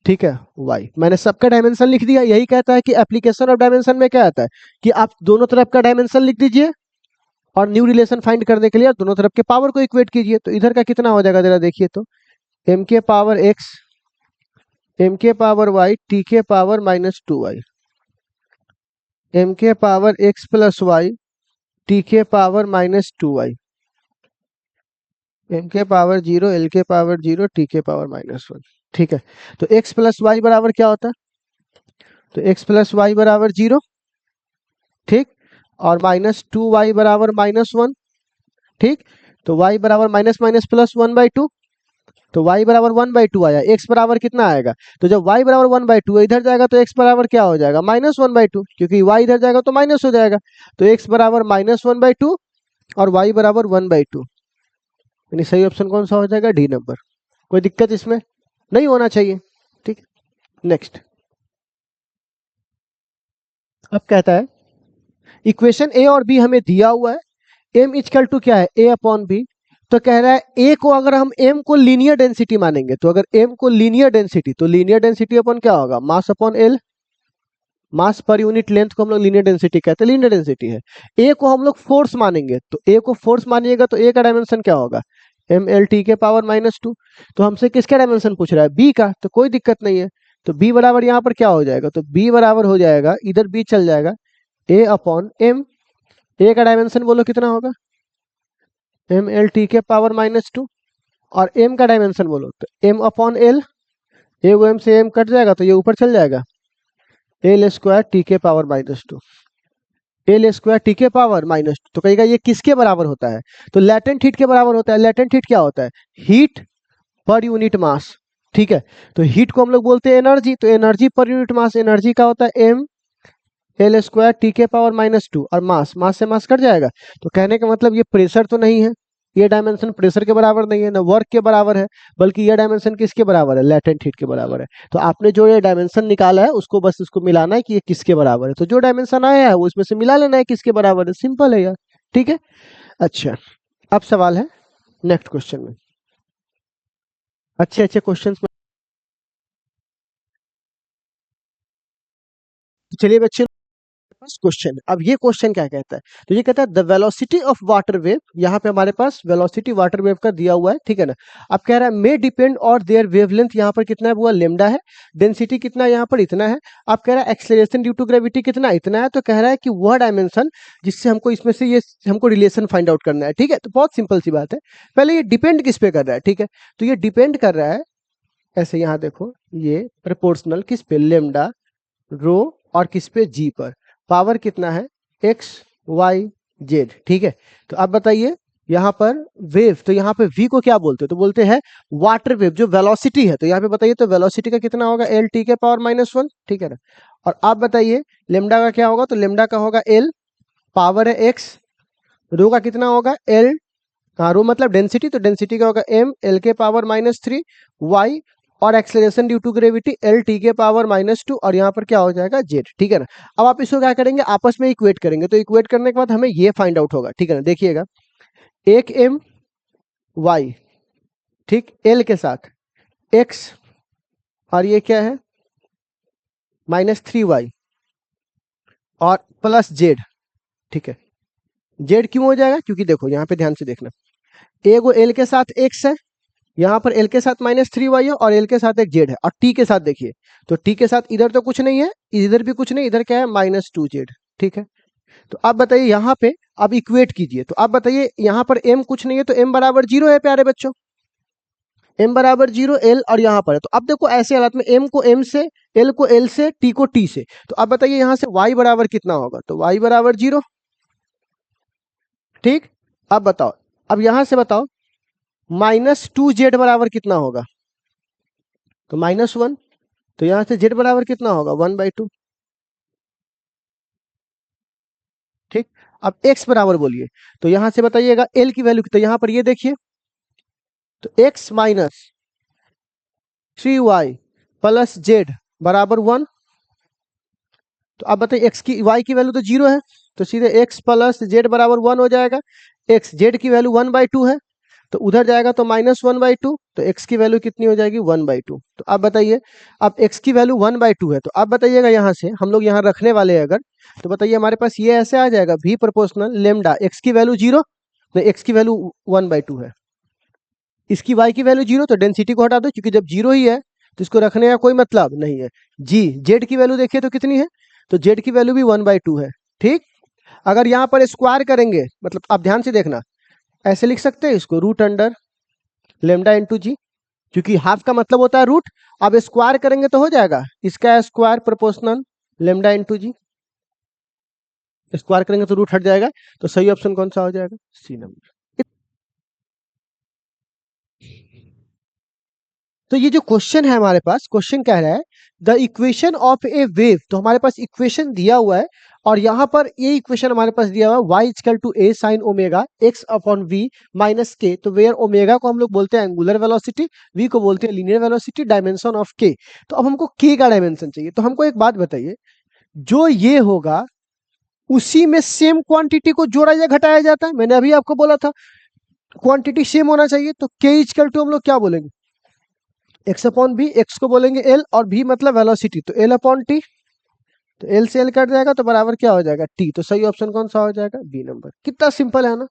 ठीक है, y। मैंने सबका डायमेंशन लिख दिया। यही कहता है कि एप्लीकेशन ऑफ डायमेंशन में क्या आता है कि आप दोनों तरफ का डायमेंशन लिख दीजिए और न्यू रिलेशन फाइंड करने के लिए आप दोनों तरफ के पावर को इक्वेट कीजिए। तो इधर का कितना हो जाएगा जरा देखिए तो, m के पावर x, m के पावर y, t के पावर -2y, m के power x plus y, t के पावर -2y, m के पावर 0, l के पावर 0, t के पावर -1, ठीक है। तो x प्लस वाई बराबर क्या होता है, तो x प्लस वाई बराबर 0, ठीक, और -2y बराबर -1, ठीक। तो y बराबर माइनस माइनस प्लस 1/2, तो y बराबर 1/2 आया। x बराबर कितना आएगा, तो जब y बराबर 1/2 इधर जाएगा तो x बराबर क्या हो जाएगा, -1/2, क्योंकि y इधर जाएगा तो माइनस हो जाएगा। तो x बराबर -1/2 और y बराबर 1/2, यानी सही ऑप्शन कौन सा हो जाएगा, डी नंबर। कोई दिक्कत इसमें नहीं होना चाहिए, ठीक। नेक्स्ट, अब कहता है इक्वेशन ए और बी हमें दिया हुआ है, m इक्वल टू क्या है, a अपॉन बी। तो कह रहा है a को अगर हम m को लीनियर डेंसिटी मानेंगे, तो अगर m को लीनियर डेंसिटी, तो लीनियर डेंसिटी अपन क्या होगा, मास अपॉन l, मास पर यूनिट लेंथ को हम लोग लीनियर डेंसिटी कहते हैं, लीनियर डेंसिटी है। a को हम लोग फोर्स मानेंगे, तो a को फोर्स मानिएगा तो a का डायमेंशन क्या होगा, mlt के पावर -2। तो हमसे किसका डायमेंशन पूछ रहा है, b का, तो कोई दिक्कत नहीं है। तो b बराबर यहाँ पर क्या हो जाएगा, तो b बराबर हो जाएगा, इधर b चल जाएगा, a अपॉन m। a का डायमेंशन बोलो कितना होगा, mlt के पावर -2, और m का डायमेंशन बोलो तो m अपॉन l, a को m से m कट जाएगा तो ये ऊपर चल जाएगा, l स्क्वायर टी के पावर -2, l स्क्वायर टी के पावर -2। तो कहेगा ये किसके बराबर होता है, तो लैटेंट हीट के बराबर होता है। लैटेंट हीट क्या होता है, हीट पर यूनिट मास, ठीक है। तो हीट को हम लोग बोलते हैं एनर्जी, तो energy per unit mass, energy का होता है m l स्क्वायर टी के पावर -2, और मास से मास कट जाएगा। तो कहने का मतलब ये प्रेशर तो नहीं है, ये डायमेंशन प्रेशर के बराबर नहीं है, ना वर्क के बराबर है, बल्कि ये डायमेंशन किसके बराबर है, लैटेंट हीट के बराबर है। तो आपने जो ये डायमेंशन निकाला है उसको बस इसको मिलाना है कि ये किसके बराबर है। तो जो डायमेंशन आया है वो इसमें से मिला लेना है किसके बराबर है, सिंपल है यार, ठीक है। अच्छा, अब सवाल है नेक्स्ट क्वेश्चन में, अच्छे अच्छे क्वेश्चन में। चलिए बच्चे, फर्स्ट क्वेश्चन, अब ये क्वेश्चन क्या कहता है, तो ये कहता है the velocity of water wave, यहाँ पे हमारे पास वेलोसिटी वाटर वेव का दिया हुआ है, ठीक है ना। अब कह रहा है मे डिपेंड और देयर वेवलेंथ, यहाँ पर कितना है वो लेमडा है, डेंसिटी कितना यहाँ पर इतना है। अब कह रहा है एक्सेलरेशन ड्यू टू ग्रेविटी कितना, इतना है। तो कह रहा है कि वह डायमेंशन जिससे हमको इसमें से ये हमको रिलेशन फाइंड आउट करना है, ठीक है। तो बहुत सिंपल सी बात है, पहले ये डिपेंड किस पे कर रहा है, ठीक है। तो ये डिपेंड कर रहा है ऐसे, यहाँ देखो ये प्रपोर्शनल किस पे, लेमडा रो, और किस पे, जी पर। पावर कितना है, एक्स वाई जेड, ठीक है। तो अब बताइए यहाँ पर वेव, तो यहाँ पे वी को क्या बोलते हैं, तो बोलते हैं वाटर वेव। जो वेलोसिटी है, तो यहाँ पे बताइए तो वेलोसिटी का कितना होगा, एल टी के पावर -1, ठीक है ना। और आप बताइए लेमडा का क्या होगा, तो लेमडा का होगा एल, पावर है एक्स, रो का कितना होगा एल, हाँ रो मतलब डेंसिटी, तो डेंसिटी का होगा m, l के पावर -3, y, और acceleration due to gravity L T के पावर -2, और यहाँ पर क्या हो जाएगा जेड, ठीक है ना। अब आप इसको क्या करेंगे, आपस में इक्वेट करेंगे। तो इक्वेट करने के बाद हमें ये फाइंड आउट होगा, ठीक है ना। देखिएगा, एक m y, ठीक, l के साथ x, और ये क्या है -3y, और प्लस जेड, ठीक है। जेड क्यों हो जाएगा, क्योंकि देखो यहाँ पे ध्यान से देखना, एगो एल के साथ x है, यहाँ पर एल के साथ -3y है, और एल के साथ एक जेड है, और टी के साथ देखिए, तो टी के साथ इधर तो कुछ नहीं है, इधर भी कुछ नहीं, इधर क्या है -2z, ठीक है। तो आप बताइए यहाँ पे, अब इक्वेट कीजिए, तो आप बताइए यहाँ पर m कुछ नहीं है, तो m बराबर 0 है प्यारे बच्चों, m बराबर 0 l, और यहाँ पर है। तो अब देखो ऐसे हालत में m को m से, l को l से, t को t से। तो अब बताइए यहाँ से y बराबर कितना होगा, तो y बराबर 0, ठीक। अब बताओ, अब यहाँ से बताओ -2z बराबर कितना होगा, तो -1, तो यहाँ से z बराबर कितना होगा 1/2, ठीक। अब x बराबर बोलिए, तो यहां से बताइएगा l की वैल्यू, तो यहां पर ये देखिए, तो x minus 3y plus Z बराबर 1। तो आप बताइए x की y की वैल्यू तो 0 है, तो सीधे x प्लस जेड बराबर 1 हो जाएगा। x जेड की वैल्यू 1/2 है, तो उधर जाएगा तो -1/2, तो x की वैल्यू कितनी हो जाएगी 1/2। तो आप बताइए, अब x की वैल्यू 1/2 है, तो आप बताइएगा यहाँ से हम लोग यहाँ रखने वाले हैं अगर, तो बताइए हमारे पास ये ऐसे आ जाएगा v प्रोपोर्शनल लेमडा, x की वैल्यू 0, तो x की वैल्यू 1/2 है, इसकी y की वैल्यू 0, तो डेंसिटी को हटा दो क्योंकि जब 0 ही है तो इसको रखने का कोई मतलब नहीं है। जी जेड की वैल्यू देखिए तो कितनी है, तो जेड की वैल्यू भी 1/2 है। ठीक। अगर यहाँ पर स्क्वायर करेंगे, मतलब आप ध्यान से देखना, ऐसे लिख सकते हैं इसको रूट अंडर लेमडा इंटू जी, क्योंकि हाफ का मतलब होता है रूट। अब स्क्वायर करेंगे तो हो जाएगा इसका स्क्वायर प्रोपोर्शनल लेमडा इंटू जी, स्क्वायर करेंगे तो रूट हट जाएगा, तो सही ऑप्शन कौन सा हो जाएगा, सी नंबर। तो ये जो क्वेश्चन है हमारे पास, क्वेश्चन कह रहा है the equation of A wave, तो हमारे पास इक्वेशन दिया हुआ है, और यहाँ पर ये इक्वेशन हमारे पास दिया हुआ है y equal to a sin omega x upon v minus k, तो वेयर ओमेगा को हम लोग बोलते हैं एंगुलर वेलोसिटी, v को बोलते हैं linear velocity, dimension of k। तो अब हमको k का डायमेंशन चाहिए, तो हमको एक बात बताइए, जो ये होगा उसी में सेम क्वांटिटी को जोड़ा या घटाया जाता है, मैंने अभी आपको बोला था क्वांटिटी सेम होना चाहिए, तो k इक्वल टू हम लोग क्या बोलेंगे, एक्स अपॉन बी, एक्स को बोलेंगे एल और भी मतलब वेलोसिटी, तो एल अपॉन टी, तो एल से एल कट जाएगा तो बराबर क्या हो जाएगा टी, तो सही ऑप्शन कौन सा हो जाएगा, बी नंबर। कितना सिंपल है ना,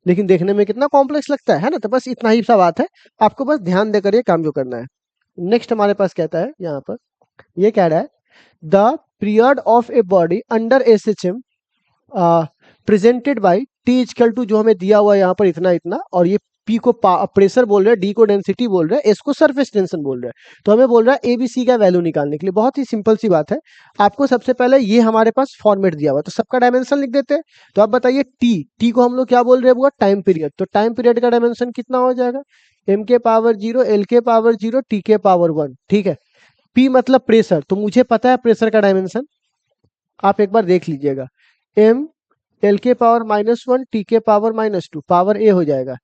लेकिन देखने में कितना कॉम्प्लेक्स लगता है ना, तो बस इतना ही सा बात है, आपको बस ध्यान देकर ये काम जो करना है। नेक्स्ट हमारे पास कहता है यहाँ पर, ये कह रहा है the period of a body under S H M presented by T equal to, जो हमें दिया हुआ है यहाँ पर इतना इतना, और ये पी को प्रेशर बोल रहे हैं, डी को डेंसिटी बोल रहे हैं, एस को सरफेस टेंशन बोल रहे हैं, तो हमें बोल रहा है एबीसी का वैल्यू निकालने के लिए। बहुत ही सिंपल सी बात है, आपको सबसे पहले ये हमारे पास फॉर्मेट दिया हुआ है, तो सबका डायमेंशन लिख देते हैं। तो आप बताइए टी, टी को हम लोग क्या बोल रहे हैं, वो टाइम पीरियड, तो टाइम पीरियड का डायमेंशन कितना हो जाएगा, एम के पावर 0, एल के पावर 0, टी के पावर 1। ठीक है। पी मतलब प्रेशर, तो मुझे पता है प्रेशर का डायमेंशन, आप एक बार देख लीजिएगा, एम एल के पावर -1, टी के पावर -2, पावर ए हो जाएगा।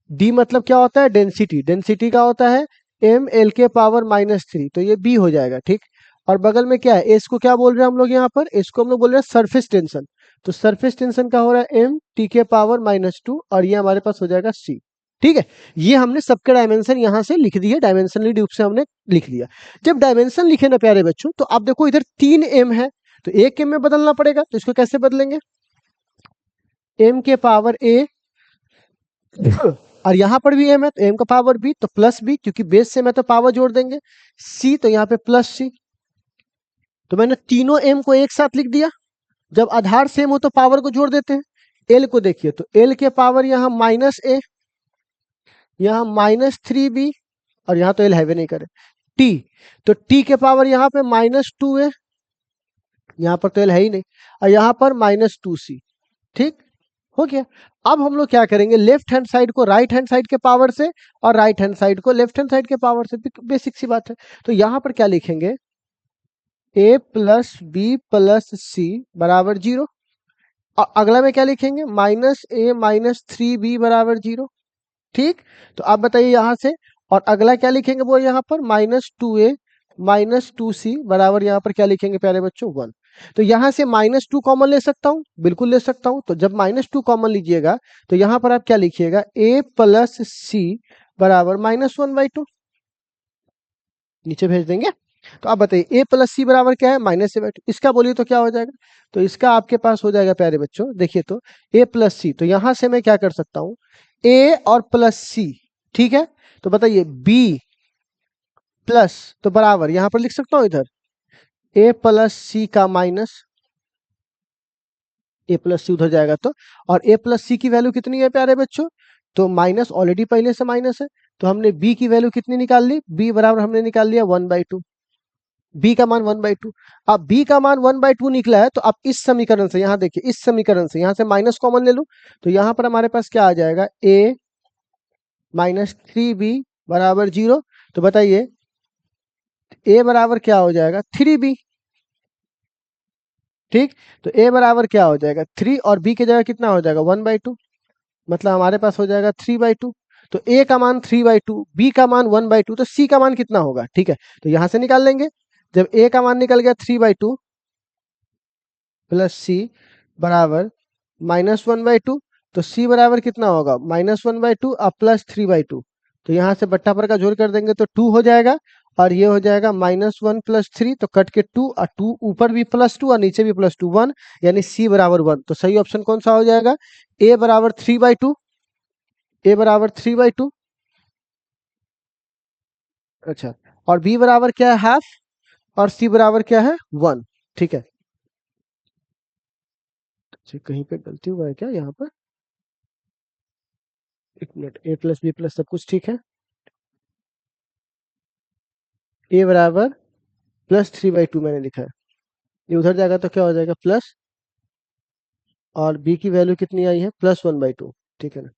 डी मतलब क्या होता है, डेंसिटी, डेंसिटी का होता है एम एल के पावर -3, तो ये बी हो जाएगा। ठीक। और बगल में क्या है, एस को क्या बोल रहे हैं हम लोग यहाँ पर, एस को हम लोग बोल रहे हैं सरफेस टेंशन, तो सरफेस टेंशन का हो रहा है एम टी के पावर -2, और ये हमारे पास हो जाएगा सी। ठीक है। ये हमने सबके डायमेंशन यहाँ से लिख दिए, डायमेंशनली रूप से हमने लिख दिया। जब डायमेंशन लिखे ना प्यारे बच्चों, तो आप देखो इधर 3 एम है, तो 1 एम में बदलना पड़ेगा, तो इसको कैसे बदलेंगे, एम के पावर ए, और यहां पर भी एम है तो एम का पावर बी, तो प्लस बी, क्योंकि बेस से मैं तो पावर जोड़ देंगे, सी तो यहाँ पे प्लस सी, तो मैंने तीनों एम को एक साथ लिख दिया। जब आधार सेम हो तो पावर को जोड़ देते हैं। एल को देखिए, तो एल के पावर यहाँ -a, यहाँ -3b, और यहाँ तो एल हैवे नहीं करे, टी, तो टी के पावर यहाँ पे -2a, यहाँ पर तो एल है ही नहीं, और यहाँ पर -2c। ठीक हो गया। अब हम लोग क्या करेंगे, लेफ्ट हैंड साइड को राइट हैंड साइड के पावर से, और राइट हैंड साइड को लेफ्ट हैंड साइड के पावर से, बेसिक सी बात है। तो यहां पर क्या लिखेंगे, a प्लस बी प्लस सी बराबर 0, और अगला में क्या लिखेंगे, -a -3b बराबर 0। ठीक। तो आप बताइए यहां से, और अगला क्या लिखेंगे, वो यहाँ पर -2a -2c बराबर, यहाँ पर क्या लिखेंगे प्यारे बच्चों, 1। तो यहां से -2 कॉमन ले सकता हूं, बिल्कुल ले सकता हूं। तो जब -2 कॉमन लीजिएगा, तो यहां पर आप क्या लिखिएगा, a प्लस सी बराबर -1/2, नीचे भेज देंगे। तो आप बताइए a प्लस सी बराबर क्या है, -a/2, इसका बोलिए तो क्या हो जाएगा, तो इसका आपके पास हो जाएगा प्यारे बच्चों, देखिए तो a प्लस सी, तो यहां से मैं क्या कर सकता हूं, a और प्लस सी। ठीक है। तो बताइए b प्लस, तो बराबर यहां पर लिख सकता हूं इधर a प्लस सी का माइनस, a प्लस सी उधर जाएगा तो, और a प्लस सी की वैल्यू कितनी है प्यारे बच्चों, तो माइनस ऑलरेडी पहले से माइनस है, तो हमने b की वैल्यू कितनी निकाल ली, b बराबर हमने निकाल लिया 1/2, b का मान 1/2। अब b का मान 1/2 निकला है, तो आप इस समीकरण से, यहाँ देखिए इस समीकरण से, यहाँ से माइनस कॉमन ले लूं, तो यहाँ पर हमारे पास क्या आ जाएगा, a -3b बराबर 0। तो बताइए a बराबर क्या हो जाएगा, 3b। ठीक। तो ए बराबर क्या हो जाएगा 3 और बी की जगह कितना हो जाएगा 1/2, मतलब हमारे पास हो जाएगा 3/2। तो ए का मान 3/2, बी का मान 1/2, तो सी का मान कितना होगा, ठीक है। तो यहां से निकाल लेंगे। जब ए का मान निकल गया 3/2 प्लस सी बराबर -1/2, तो सी बराबर कितना होगा -1/2 और +3/2। तो यहाँ से बट्टा पर का जोड़ कर देंगे तो 2 हो जाएगा, और ये हो जाएगा -1 + 3, तो कट के 2, और 2 ऊपर भी +2 और नीचे भी +2, 1, यानी सी बराबर 1। तो सही ऑप्शन कौन सा हो जाएगा, ए बराबर 3/2, ए बराबर 3/2। अच्छा, और बी बराबर क्या है हाफ, और सी बराबर क्या है 1, ठीक है। अच्छा, कहीं पे गलती हुआ है क्या यहाँ पर, एक मिनट, ए प्लस बी प्लस सब कुछ ठीक है। ए बराबर +3/2 मैंने लिखा है, ये उधर जाएगा तो क्या हो जाएगा प्लस, और बी की वैल्यू कितनी आई है +1/2, ठीक है ना।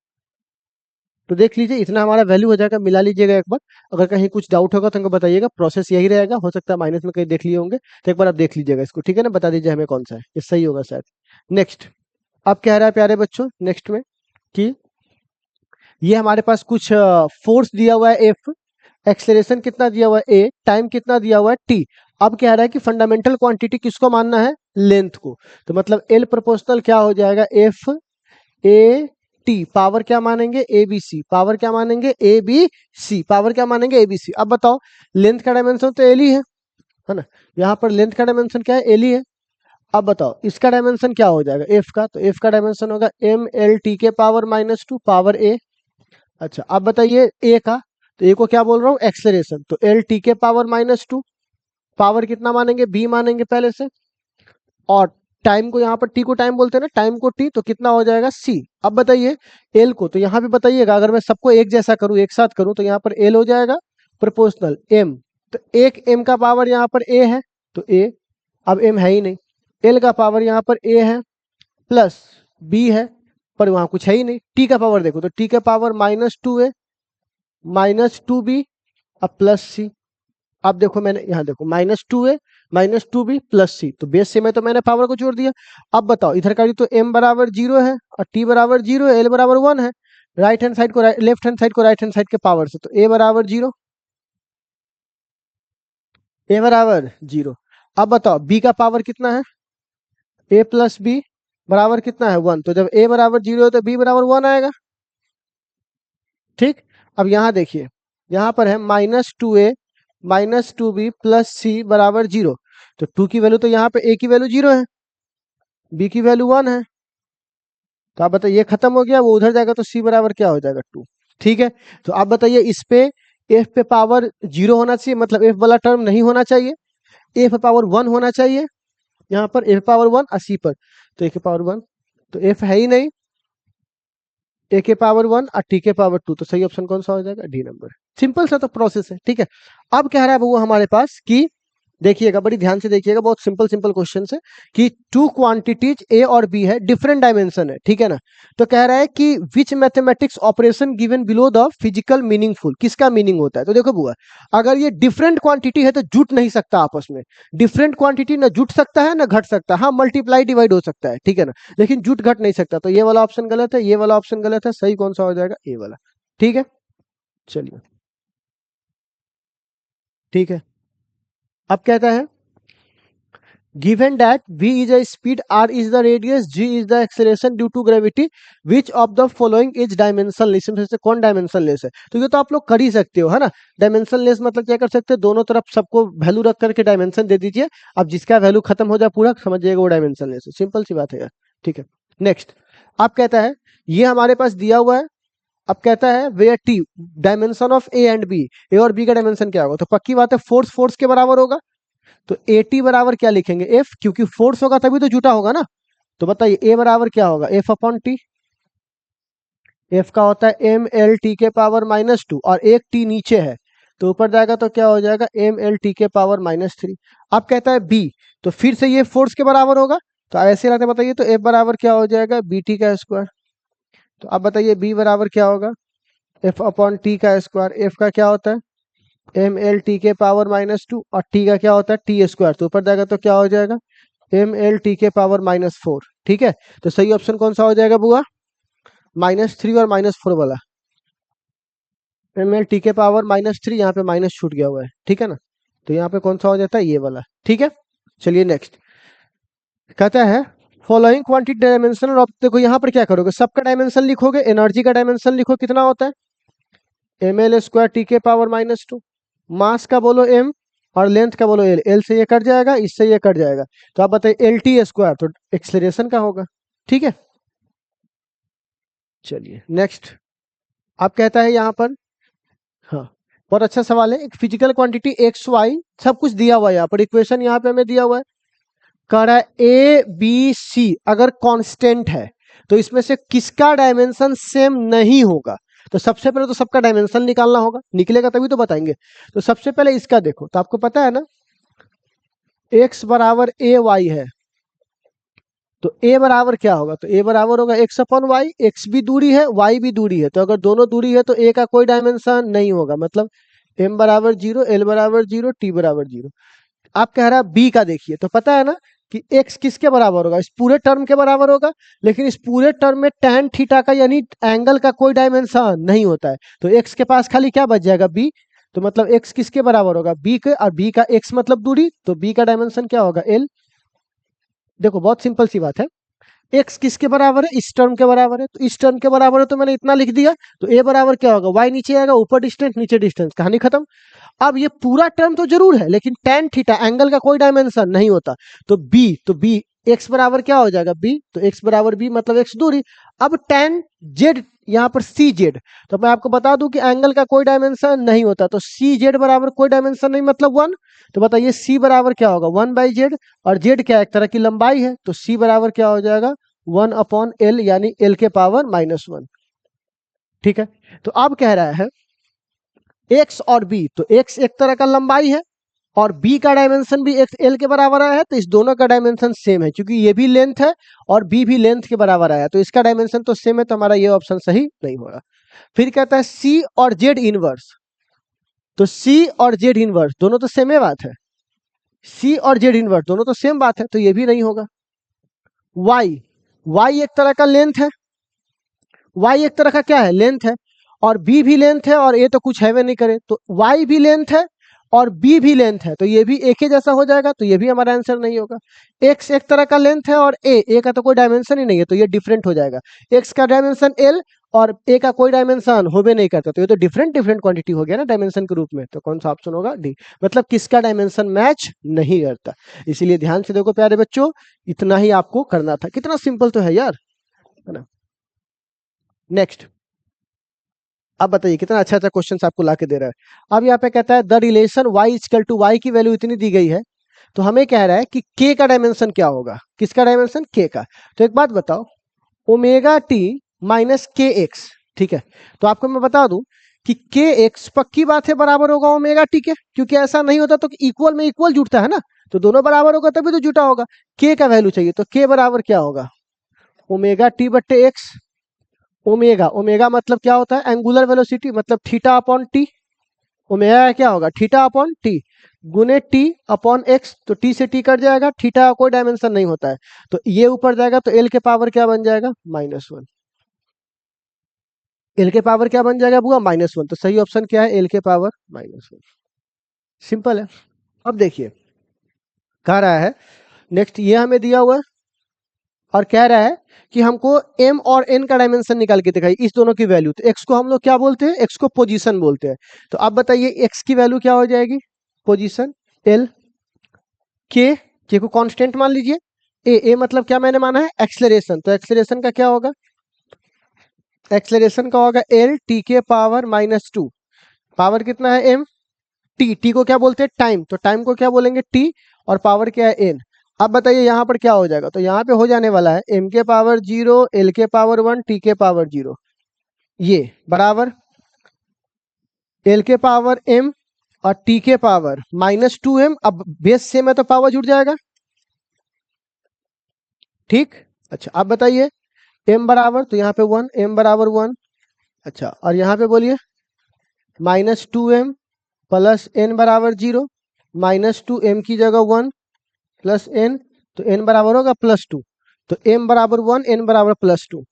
तो देख लीजिए इतना हमारा वैल्यू हो जाएगा, मिला लीजिएगा एक बार। अगर कहीं कुछ डाउट होगा तो हमको बताइएगा, प्रोसेस यही रहेगा, हो सकता है माइनस में कहीं देख लिए होंगे, तो एक बार आप देख लीजिएगा इसको, ठीक है ना, बता दीजिए हमें कौन सा है, ये सही होगा शायद। नेक्स्ट, अब कह रहा है प्यारे बच्चों नेक्स्ट में कि ये हमारे पास कुछ फोर्स दिया हुआ है एफ, एक्सेलरेशन कितना दिया हुआ है ए, टाइम कितना दिया हुआ है टी। अब कह रहा है कि फंडामेंटल क्वांटिटी किसको मानना है, लेंथ को। तो मतलब एल प्रोपोर्शनल क्या हो जाएगा एफ ए टी, पावर क्या मानेंगे ए बी सी, पावर क्या मानेंगे ए बी सी, पावर क्या मानेंगे ए बी सी। अब बताओ लेंथ का डायमेंशन तो एल ही है ना, यहाँ पर लेंथ का डायमेंशन क्या है एल ही है। अब बताओ इसका डायमेंशन क्या हो जाएगा एफ का, तो एफ का डायमेंशन होगा m/l/t के पावर -2 पावर ए। अच्छा, अब बताइए ए का, तो ए को क्या बोल रहा हूँ एक्सेलरेशन, तो l/t के पावर -2, पावर कितना मानेंगे बी मानेंगे पहले से, और टाइम को यहाँ पर टी को टाइम बोलते हैं ना, टाइम को टी, तो कितना हो जाएगा सी। अब बताइए एल को, तो यहाँ भी बताइएगा, अगर मैं सबको एक जैसा करूँ एक साथ करूँ तो यहाँ पर एल हो जाएगा प्रोपोर्शनल एम, तो एक एम का पावर यहाँ पर ए है तो ए, अब एम है ही नहीं, एल का पावर यहाँ पर ए है प्लस बी है, पर वहां कुछ है ही नहीं। टी का पावर देखो, तो टी का पावर -2 है -2b अब प्लस सी। अब देखो मैंने यहाँ देखो -2 है -2b प्लस सी, तो बेस से में तो मैंने पावर को जोड़ दिया। अब बताओ इधर का भी तो m बराबर 0 है और t बराबर 0 है, l बराबर 1 है, राइट हैंड साइड को लेफ्ट हैंड साइड को राइट हैंड साइड के पावर से, तो a बराबर 0, a बराबर 0। अब बताओ b का पावर कितना है, a प्लस बी बराबर कितना है 1, तो जब a बराबर 0 है तो b बराबर 1 आएगा, ठीक। अब यहाँ देखिए यहाँ पर है -2a -2b प्लस सी बराबर 0, तो 2 की वैल्यू तो यहाँ पे a की वैल्यू 0 है, b की वैल्यू 1 है, तो आप बताइए ये खत्म हो गया, वो उधर जाएगा तो c बराबर क्या हो जाएगा 2, ठीक है। तो आप बताइए इस पे f पे पावर 0 होना चाहिए, मतलब f वाला टर्म नहीं होना चाहिए, a पे पावर 1 होना चाहिए, यहाँ पर a पे पावर 1 और c पर तो a के पावर 1, तो f है ही नहीं, a के पावर 1 और t के पावर 2, तो सही ऑप्शन कौन सा हो जाएगा डी नंबर। सिंपल सा तो प्रोसेस है, ठीक है। अब कह रहा है वो हमारे पास कि देखिएगा बड़ी ध्यान से देखिएगा, बहुत सिंपल सिंपल क्वेश्चन है कि टू क्वांटिटीज ए और बी है, डिफरेंट डायमेंशन है, ठीक है ना। तो कह रहा है कि which mathematics operation given below the physical meaningful, किसका मीनिंग होता है। तो देखो बुआ, अगर ये डिफरेंट क्वांटिटी है तो जुट नहीं सकता आपस में, डिफरेंट क्वांटिटी ना जुट सकता है ना घट सकता है, हाँ मल्टीप्लाई डिवाइड हो सकता है, ठीक है ना, लेकिन जुट घट नहीं सकता। तो ये वाला ऑप्शन गलत है, ये वाला ऑप्शन गलत है, सही कौन सा हो जाएगा ए वाला, ठीक है। चलिए ठीक है, अब कहता है given that v is a speed, r is the radius, g is the acceleration due to gravity, which of the following is dimensionless, इसमें से कौन डायमेंशनलेस है। तो ये तो आप लोग कर ही सकते हो है ना, डायमेंशनलेस मतलब क्या कर सकते हैं, दोनों तरफ सबको वैल्यू रख करके डायमेंशन दे दीजिए, अब जिसका वैल्यू खत्म हो जाए पूरा समझ जाइएगा वो डायमेंशनलेस है, सिंपल सी बात है यार, ठीक है। नेक्स्ट, आप कहता है ये हमारे पास दिया हुआ है, अब कहता है where T dimension of A and B, A और बी का डायमेंशन क्या होगा, तो पक्की बात है फोर्स फोर्स के बराबर होगा, तो AT बराबर क्या लिखेंगे F, क्योंकि फोर्स होगा तभी तो जुटा होगा ना। तो बताइए A बराबर क्या होगा F अपॉन टी, F का होता है ml/t के पावर -2 और एक t नीचे है तो ऊपर जाएगा तो क्या हो जाएगा ml/t के पावर -3। अब कहता है B, तो फिर से ये फोर्स के बराबर होगा, तो ऐसे रहते बताइए, तो F बराबर क्या हो जाएगा BT का स्क्वायर। तो अब बताइए B बराबर क्या होगा F अपॉन टी का स्क्वायर, F का क्या होता है ml/t के पावर -2 और t का क्या होता है टी स्क्वायर, तो ऊपर जाएगा तो क्या हो जाएगा ml_4, ठीक है। तो सही ऑप्शन कौन सा हो जाएगा बुआ? -3 और -4 वाला। ml_3, यहाँ पे माइनस छूट गया हुआ है, ठीक है ना। तो यहाँ पे कौन सा हो जाता है? ये वाला, ठीक है। चलिए नेक्स्ट कहता है फॉलोइंग क्वांटिटी डायमेंशन ऑफ, देखो यहाँ पर क्या करोगे, सबका डायमेंशन लिखोगे, एनर्जी का डायमेंशन लिखो, कितना होता है ml² T⁻²। मास का बोलो m और लेंथ का बोलो l, l से ये कट जाएगा, इससे ये कट जाएगा, तो आप बताइए LT², तो एक्सेलरेशन का होगा, ठीक है। चलिए नेक्स्ट आप कहता है यहाँ पर, हाँ बहुत अच्छा सवाल है, एक फिजिकल क्वांटिटी एक्स वाई सब कुछ दिया हुआ है, यहाँ पर इक्वेशन यहाँ पे हमें दिया हुआ है, कह रहा है ए बी सी अगर कांस्टेंट है तो इसमें से किसका डायमेंशन सेम नहीं होगा। तो सबसे पहले तो सबका डायमेंशन निकालना होगा, निकलेगा तभी तो बताएंगे। तो सबसे पहले इसका देखो, तो आपको पता है ना x बराबर ए वाई है, तो a बराबर क्या होगा, तो a बराबर होगा x/y, x भी दूरी है y भी दूरी है, तो अगर दोनों दूरी है तो a का कोई डायमेंशन नहीं होगा, मतलब m बराबर 0, l बराबर 0, t बराबर 0। आप कह रहा है b का देखिए, तो पता है ना कि x किसके बराबर होगा, इस पूरे टर्म के बराबर होगा, लेकिन इस पूरे टर्म में tan थीटा का यानी एंगल का कोई डायमेंशन नहीं होता है, तो x के पास खाली क्या बच जाएगा, b। तो मतलब x किसके बराबर होगा, b के, और b का x मतलब दूरी, तो b का डायमेंशन क्या होगा, l। देखो बहुत सिंपल सी बात है, x किसके बराबर है, इस टर्म के बराबर है, तो इस टर्म के बराबर है तो मैंने इतना लिख दिया, तो a बराबर क्या होगा, y नीचे आएगा, ऊपर डिस्टेंस नीचे डिस्टेंस, कहानी खत्म। अब ये पूरा टर्म तो जरूर है लेकिन tan थीटा एंगल का कोई डायमेंशन नहीं होता, तो b x बराबर क्या हो जाएगा, b, तो x बराबर b मतलब x दूरी। अब tan z यहाँ पर सी जेड, तो मैं आपको बता दूं कि एंगल का कोई डायमेंशन नहीं होता, तो सी जेड बराबर कोई डायमेंशन नहीं मतलब 1। तो बताइए सी बराबर क्या होगा, 1/z, और जेड क्या एक तरह की लंबाई है, तो सी बराबर क्या हो जाएगा 1/l, यानी l के पावर -1, ठीक है। तो अब कह रहा है x और b, तो x एक तरह का लंबाई है और b का डायमेंशन भी x l के बराबर आया है, तो इस दोनों का डायमेंशन सेम है, क्योंकि ये भी लेंथ है और b भी लेंथ के बराबर आया, तो इसका डायमेंशन तो सेम है, तो हमारा ये ऑप्शन सही नहीं होगा। फिर कहता है c और z इनवर्स, तो c और z इनवर्स दोनों तो सेम है बात है, c और z इनवर्स दोनों तो सेम बात है, तो ये भी नहीं होगा। y एक तरह का लेंथ है, y एक तरह का क्या है, लेंथ है, और b भी लेंथ है, और a तो कुछ है वे नहीं करे, तो y भी लेंथ है और b भी लेंथ है, तो ये भी एक ही जैसा हो जाएगा, तो ये भी हमारा आंसर नहीं होगा। x एक तरह का लेंथ है और a का तो कोई डायमेंशन ही नहीं है, तो ये डिफरेंट हो जाएगा। x का डायमेंशन l और a का कोई डायमेंशन हो भी नहीं करता, तो ये तो डिफरेंट क्वांटिटी हो गया ना डायमेंशन के रूप में, तो कौन सा ऑप्शन होगा, डी, मतलब किसका डायमेंशन मैच नहीं करता। इसीलिए ध्यान से देखो प्यारे बच्चों, इतना ही आपको करना था, कितना सिंपल तो है यार, है ना। नेक्स्ट अब बताइए कितना अच्छा अच्छा क्वेश्चन आपको ला के दे रहा है। अब यहाँ पे कहता है द रिलेशन y=y की वैल्यू इतनी दी गई है, तो हमें कह रहा है कि k का डायमेंशन क्या होगा, किसका डायमेंशन, k का। तो एक बात बताओ, ω_t - kx, ठीक है। तो आपको मैं बता दूं कि kx पक्की बात है बराबर होगा ω_t के, क्योंकि ऐसा नहीं होता तो इक्वल में इक्वल जुड़ता है ना, तो दोनों बराबर होगा तभी तो जुटा होगा। k का वैल्यू चाहिए, तो k बराबर क्या होगा, ω_t/x। ओमेगा मतलब क्या होता है, एंगुलर वेलोसिटी, मतलब θ/t। ओमेगा क्या होगा, θ/t गुने t/x, तो t से t कट जाएगा, थीटा का कोई डायमेंशन नहीं होता है, तो ये ऊपर जाएगा, तो l के पावर क्या बन जाएगा, -1। l के पावर क्या बन जाएगा बुआ, -1, तो सही ऑप्शन क्या है, l के पावर -1। सिंपल है। अब देखिए कह रहा है नेक्स्ट, ये हमें दिया हुआ है और कह रहा है कि हमको m और n का डायमेंशन निकाल के दिखाई, इस दोनों की वैल्यू, तो x को हम लोग क्या बोलते हैं, x को पोजीशन बोलते हैं। तो आप बताइए x की वैल्यू क्या हो जाएगी, पोजीशन l, k को कांस्टेंट मान लीजिए, a मतलब क्या मैंने माना है, एक्सेलरेशन, तो एक्सेलरेशन का क्या होगा, एक्सेलरेशन का होगा l t के पावर -2, पावर कितना है m, t को क्या बोलते हैं, टाइम, तो टाइम को क्या बोलेंगे, t, और पावर क्या है n। अब बताइए यहाँ पर क्या हो जाएगा, तो यहाँ पे हो जाने वाला है m के पावर 0, l के पावर 1, t के पावर 0, ये बराबर l के पावर m और t के पावर -2m। अब बेस सेम है तो पावर जुड़ जाएगा, ठीक। अच्छा अब बताइए m बराबर, तो यहाँ पे 1, m बराबर 1, अच्छा, और यहाँ पे बोलिए -2m प्लस n बराबर 0, -2m की जगह 1 प्लस n, तो n बराबर होगा +2, तो m बराबर 1, n बराबर +2,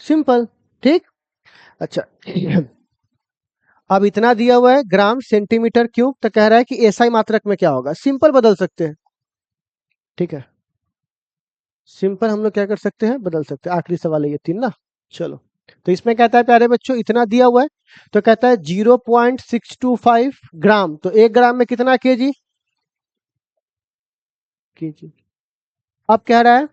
सिंपल। ठीक, अच्छा अब इतना दिया हुआ है ग्राम सेंटीमीटर क्यूब, तो कह रहा है कि एसआई मात्रक में क्या होगा, सिंपल बदल सकते हैं। ठीक है, सिंपल हम लोग क्या कर सकते हैं, बदल सकते हैं। आखिरी सवाल है ये 3 ना। चलो, तो इसमें कहता है प्यारे बच्चों इतना दिया हुआ है, तो कहता है 0.625 ग्राम, तो 1 ग्राम में कितना केजी, केजी। अब कह रहा है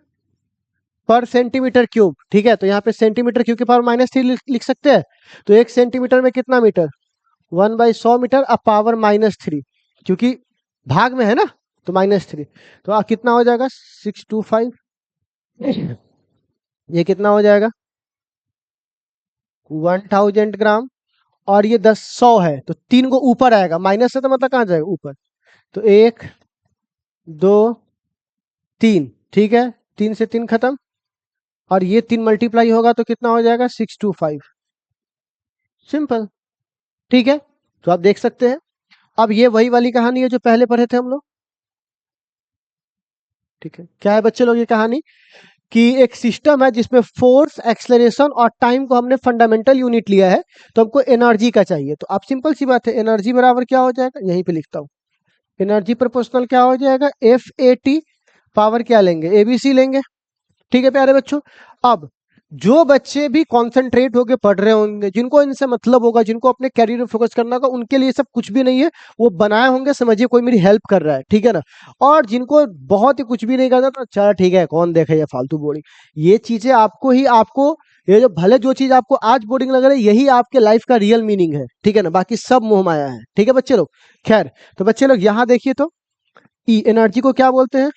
पर सेंटीमीटर क्यूब, ठीक है, तो यहाँ पे सेंटीमीटर क्यूब के पावर -3 लिख सकते हैं। तो 1 सेंटीमीटर में कितना मीटर, 1/100 मीटर, अब पावर -3, क्योंकि भाग में है ना, तो -3, तो कितना हो जाएगा 625, ये कितना हो जाएगा 1000 ग्राम, और ये 100 है, तो 3 को ऊपर आएगा, माइनस से तो मतलब कहाँ जाएगा, ऊपर, तो 1 2 3, ठीक है, 3 से 3 खत्म, और ये 3 मल्टीप्लाई होगा तो कितना हो जाएगा 625, सिंपल। ठीक है, तो आप देख सकते हैं। अब ये वही वाली कहानी है जो पहले पढ़े थे हम लोग। ठीक है, क्या है बच्चे लोग ये कहानी, कि एक सिस्टम है जिसमें फोर्स, एक्सेलरेशन और टाइम को हमने फंडामेंटल यूनिट लिया है, तो हमको एनर्जी का चाहिए। तो आप सिंपल सी बात है, एनर्जी बराबर क्या हो जाएगा, यहीं पे लिखता हूँ, एनर्जी प्रोपोर्शनल क्या हो जाएगा, FAT, पावर क्या लेंगे, ABC लेंगे। ठीक है प्यारे बच्चों, अब जो बच्चे भी कॉन्सेंट्रेट होकर पढ़ रहे होंगे, जिनको इनसे मतलब होगा, जिनको अपने कैरियर में फोकस करना होगा, उनके लिए सब कुछ भी नहीं है, वो बनाए होंगे, समझिए कोई मेरी हेल्प कर रहा है, ठीक है ना। और जिनको बहुत ही कुछ भी नहीं करना, तो चलो ठीक है, कौन देखे ये फालतू बोरिंग, ये चीजें आपको ये जो भले जो चीज आपको आज बोरिंग लग रहा है, यही आपके लाइफ का रियल मीनिंग है, ठीक है ना, बाकी सब मोह माया है। ठीक है बच्चे लोग, खैर, तो बच्चे लोग यहाँ देखिए, तो ई एनर्जी को क्या बोलते हैं,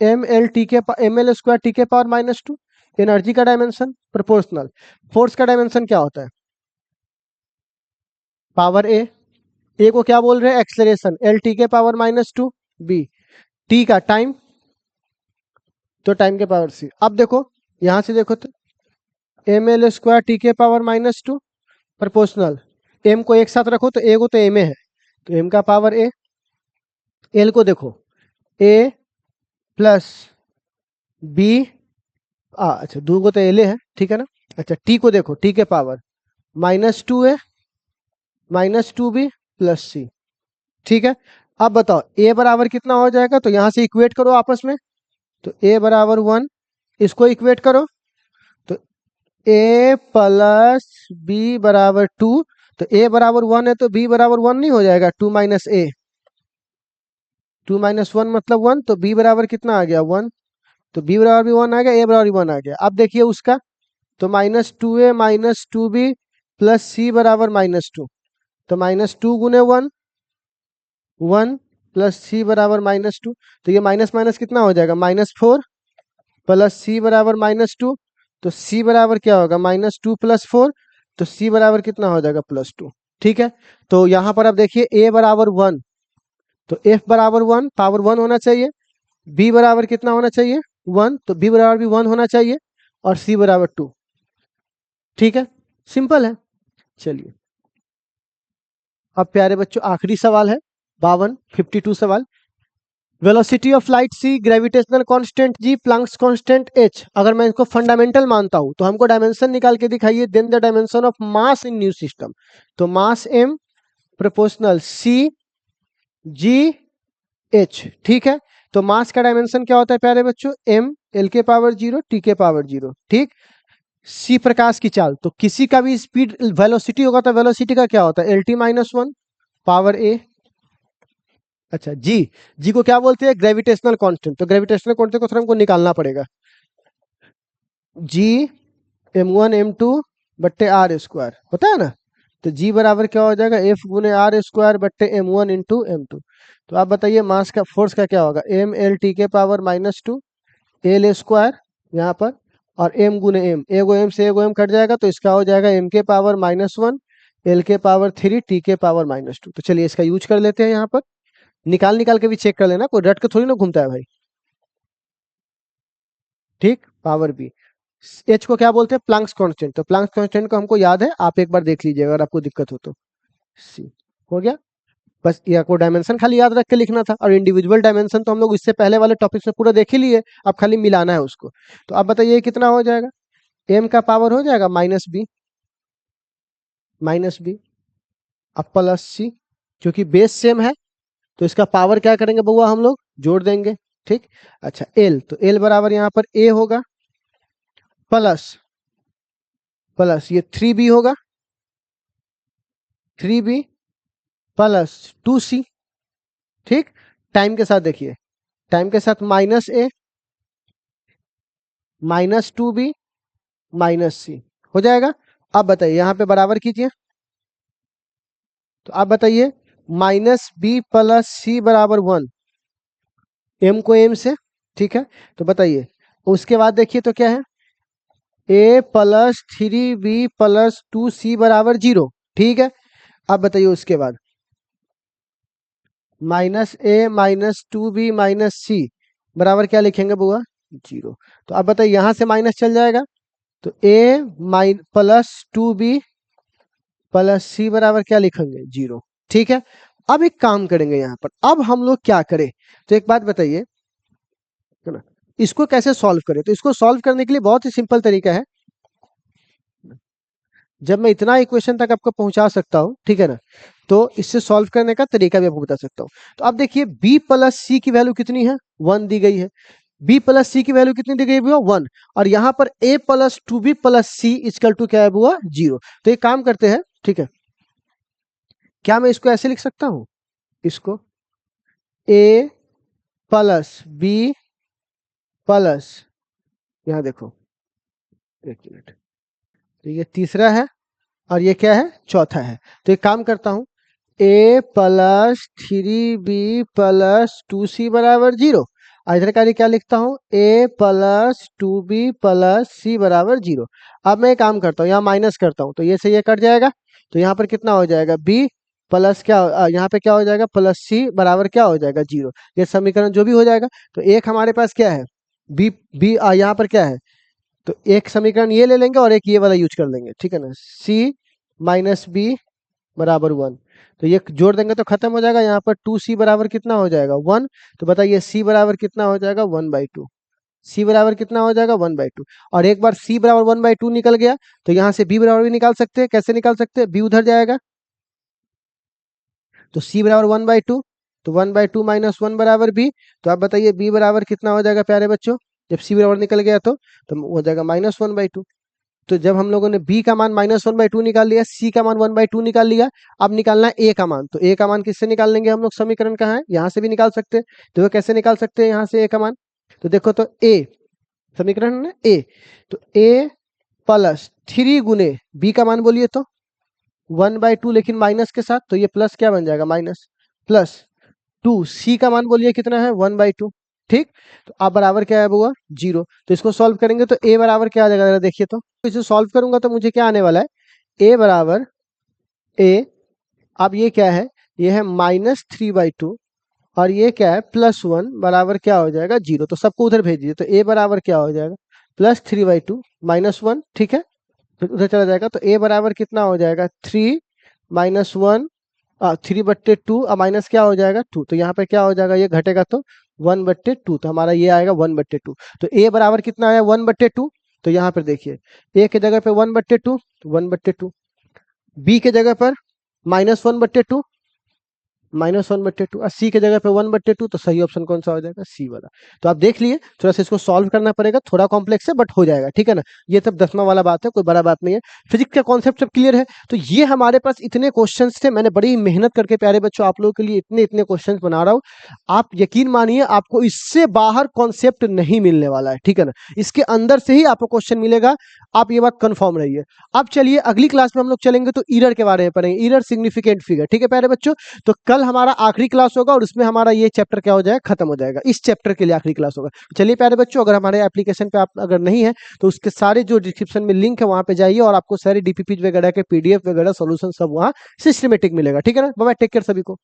ml² टी के पावर -2, एनर्जी का डायमेंशन प्रोपोर्शनल। फोर्स का डायमेंशन क्या होता है, पावर ए को क्या बोल रहे हैं, एक्सेलरेशन, LT के पावर -2, बी, टी का टाइम, तो टाइम के पावर सी। अब देखो यहां से देखो, तो ml² टी के पावर -2 प्रोपोर्शनल, एम को एक साथ रखो तो ए को तो एम ए है, तो एम का पावर ए, एल को देखो ए प्लस बी, अच्छा दो को तो एल है, ठीक है ना। अच्छा टी को देखो, टी के पावर -2 है, -2b प्लस सी, ठीक है। अब बताओ ए बराबर कितना हो जाएगा, तो यहां से इक्वेट करो आपस में, तो ए बराबर 1, इसको इक्वेट करो, तो ए प्लस बी बराबर 2, तो ए बराबर 1 है, तो बी बराबर 1 नहीं हो जाएगा, 2 माइनस ए, 2 माइनस 1 मतलब 1, तो बी बराबर कितना आ गया 1, तो बी बराबर भी 1 आ गया, ए बराबर भी 1 आ गया। अब देखिए उसका, तो -2a -2b प्लस सी बराबर -2, तो -2 गुने 1, 1 प्लस सी बराबर -2, तो ये माइनस माइनस कितना हो जाएगा, -4 प्लस सी बराबर -2, तो सी बराबर क्या होगा, -2 प्लस 4, तो सी बराबर कितना हो जाएगा +2। ठीक है, तो यहाँ पर अब देखिए ए बराबर 1, तो एफ बराबर 1, पावर 1 होना चाहिए, बी बराबर कितना होना चाहिए 1, तो बी बराबर भी 1 होना चाहिए, और सी बराबर 2। ठीक है, सिंपल है। चलिए अब प्यारे बच्चों आखिरी सवाल है 52 सवाल, velocity of light C, gravitational constant G, Planck's constant H, अगर मैं इसको फंडामेंटल मानता हूं तो हमको डायमेंशन निकाल के दिखाइए, then the dimension of mass in new system, तो mass m proportional C G H. ठीक है, तो मास का डायमेंशन क्या होता है प्यारे बच्चों, m l के पावर 0 t के पावर 0, ठीक। सी प्रकाश की चाल, तो किसी का भी स्पीड वेलोसिटी होगा, तो वेलोसिटी का क्या होता है, LT -1 पावर ए। अच्छा जी, जी को क्या बोलते हैं, ग्रेविटेशनल कांस्टेंट, तो ग्रेविटेशनल कांस्टेंट को थोड़ा हमको निकालना पड़ेगा, जी m1 m2 बट्टे r² होता है ना, तो जी बराबर क्या हो जाएगा, F गुने r² बट्टे m1 इंटू m2। तो आप बताइए मास का, फोर्स का क्या होगा, mlt के पावर -2 l² यहाँ पर, और m गुने m, एगो m से एगो m कट जाएगा, तो इसका हो जाएगा m के पावर -1 l के पावर 3 t के पावर -2। तो चलिए इसका यूज कर लेते हैं, यहाँ पर निकाल निकाल के भी चेक कर लेना, कोई रट के थोड़ी ना घूमता है भाई। ठीक, पावर बी, एच को क्या बोलते हैं, प्लैंक्स कांस्टेंट, तो प्लैंक्स कांस्टेंट को हमको याद है, आप एक बार देख लीजिएगा अगर आपको दिक्कत हो तो, सी हो गया। बस या को डायमेंशन खाली याद रख के लिखना था, और इंडिविजुअल डायमेंशन तो हम लोग इससे पहले वाले टॉपिक से पूरा देख ही लिए, अब खाली मिलाना है उसको। तो अब बताइए कितना हो जाएगा, m का पावर हो जाएगा माइनस बी अब प्लस सी, क्योंकि बेस सेम है तो इसका पावर क्या करेंगे बउआ, हम लोग जोड़ देंगे। ठीक, अच्छा l, तो l बराबर यहाँ पर a होगा प्लस प्लस ये 3b होगा, 3b प्लस 2c। ठीक, टाइम के साथ देखिए, टाइम के साथ minus a minus 2b minus C हो जाएगा। अब बताइए यहाँ पे बराबर कीजिए, तो आप बताइए माइनस बी प्लस सी बराबर 1, m को m से, ठीक है। तो बताइए उसके बाद देखिए तो क्या है, a plus 3b plus 2c बराबर 0, ठीक है। अब बताइए उसके बाद minus a minus 2b minus C बराबर क्या लिखेंगे बुआ, 0। तो अब बताइए यहाँ से माइनस चल जाएगा, तो a प्लस 2b प्लस सी बराबर क्या लिखेंगे, 0, ठीक है। अब एक काम करेंगे यहाँ पर, अब हम लोग क्या करें, तो एक बात बताइए है ना, इसको कैसे सॉल्व करें। तो इसको सॉल्व करने के लिए बहुत ही सिंपल तरीका है, जब मैं इतना इक्वेशन तक आपको पहुंचा सकता हूं, ठीक है ना, तो इससे सॉल्व करने का तरीका भी आपको बता सकता हूं। तो अब देखिए b प्लस सी की वैल्यू कितनी है, 1 दी गई है, b प्लस सी की वैल्यू कितनी दी गई है, 1, और यहाँ पर a plus 2b plus C equal to क्या है बुआ, 0। तो एक काम करते हैं, ठीक है, क्या मैं इसको ऐसे लिख सकता हूं, इसको a प्लस b प्लस, यहाँ देखो एक मिनट, तो ये तीसरा है और ये क्या है, चौथा है। तो एक काम करता हूं, a plus 3b plus 2c बराबर 0, इधर का क्या लिखता हूं, a प्लस 2b प्लस सी बराबर 0। अब मैं एक काम करता हूं, यहाँ माइनस करता हूं, तो ये से ये कट जाएगा, तो यहाँ पर कितना हो जाएगा, b प्लस क्या यहाँ पे क्या हो जाएगा, प्लस सी बराबर क्या हो जाएगा, 0। ये समीकरण जो भी हो जाएगा, तो एक हमारे पास क्या है, b b यहाँ पर क्या है, तो एक समीकरण ये ले लेंगे और एक ये वाला यूज कर लेंगे, ठीक है ना, c माइनस बी बराबर 1, तो ये जोड़ देंगे तो खत्म हो जाएगा। यहाँ पर 2c बराबर कितना हो जाएगा, 1। तो बताइए c बराबर कितना हो जाएगा, 1/2। c बराबर कितना हो जाएगा, 1/2। और एक बार c बराबर 1/2 निकल गया, तो यहाँ से b बराबर भी निकाल सकते हैं। कैसे निकाल सकते हैं, b उधर जाएगा, तो c बराबर 1/2, तो 1/2 माइनस 1 बराबर b। तो आप बताइए b बराबर कितना हो जाएगा प्यारे बच्चों, जब c बराबर निकल गया तो हो जाएगा -1/2। तो जब हम लोगों ने b का मान -1/2 निकाल लिया, c का मान 1/2 निकाल लिया, अब निकालना है a का मान। तो a का मान किससे निकाल लेंगे हम लोग, समीकरण कहाँ है, यहाँ से भी निकाल सकते हैं। तो वो कैसे निकाल सकते हैं यहाँ से a का मान, तो देखो तो a समीकरण है ना a, तो a प्लस 3 गुने b का मान बोलिए तो 1/2, लेकिन माइनस के साथ, तो ये प्लस क्या बन जाएगा, माइनस, प्लस 2 c का मान बोलिए कितना है, 1/2। ठीक, तो अब बराबर क्या है बुआ, 0। तो इसको सॉल्व करेंगे तो a बराबर क्या आ जाएगा, जरा देखिए तो इसे सॉल्व करूंगा तो मुझे क्या आने वाला है, a बराबर a, अब ये क्या है, ये है -3/2 और ये क्या है, +1 बराबर क्या हो जाएगा, 0। तो सबको उधर भेज दीजिए, तो a बराबर क्या हो जाएगा, +3/2 -1, ठीक है, फिर उधर चला जाएगा, तो a बराबर कितना हो जाएगा, 3 - 1 3/2 माइनस क्या हो जाएगा, 2। तो यहाँ पे क्या हो जाएगा, ये घटेगा तो 1/2, तो हमारा ये आएगा 1/2। तो a बराबर कितना आया, 1/2। तो यहाँ पर देखिए a के जगह पे 1/2, तो 1/2, b के जगह पर -1/2 -1/2, और सी के जगह पे 1/2, तो सही ऑप्शन कौन सा हो जाएगा, सी वाला। तो आप देख लिए, थोड़ा सा इसको सॉल्व करना पड़ेगा, थोड़ा कॉम्प्लेक्स है बट हो जाएगा, ठीक है ना। ये सब 10वां वाला बात है, कोई बड़ा बात नहीं है। फिजिक्स का कॉन्सेप्ट सब क्लियर है। तो ये हमारे पास इतने क्वेश्चंस थे, मैंने बड़ी मेहनत करके प्यारे बच्चों आप लोगों के लिए इतने इतने क्वेश्चन बना रहा हूँ। आप यकीन मानिए आपको इससे बाहर कॉन्सेप्ट नहीं मिलने वाला है, ठीक है ना। इसके अंदर से ही आपको क्वेश्चन मिलेगा, आप ये बात कंफर्म रहिए। अब चलिए अगली क्लास में हम लोग चलेंगे तो ईरर के बारे में पढ़ेंगे, ईरर सिग्निफिकेंट फिगर, ठीक है प्यारे बच्चों। तो कल हमारा आखिरी क्लास होगा और उसमें हमारा ये चैप्टर क्या हो जाएगा, खत्म हो जाएगा। इस चैप्टर के लिए आखिरी क्लास होगा। चलिए प्यारे बच्चों, अगर हमारे एप्लीकेशन पे आप अगर नहीं है तो उसके सारे जो डिस्क्रिप्शन में लिंक है वहां पे जाइए और आपको सारे डीपीपी वगैरह के PDF वगैरह सोल्यूशन सब वहां सिस्टमेटिक मिलेगा, ठीक है ना। बाय, टेक केयर सभी को।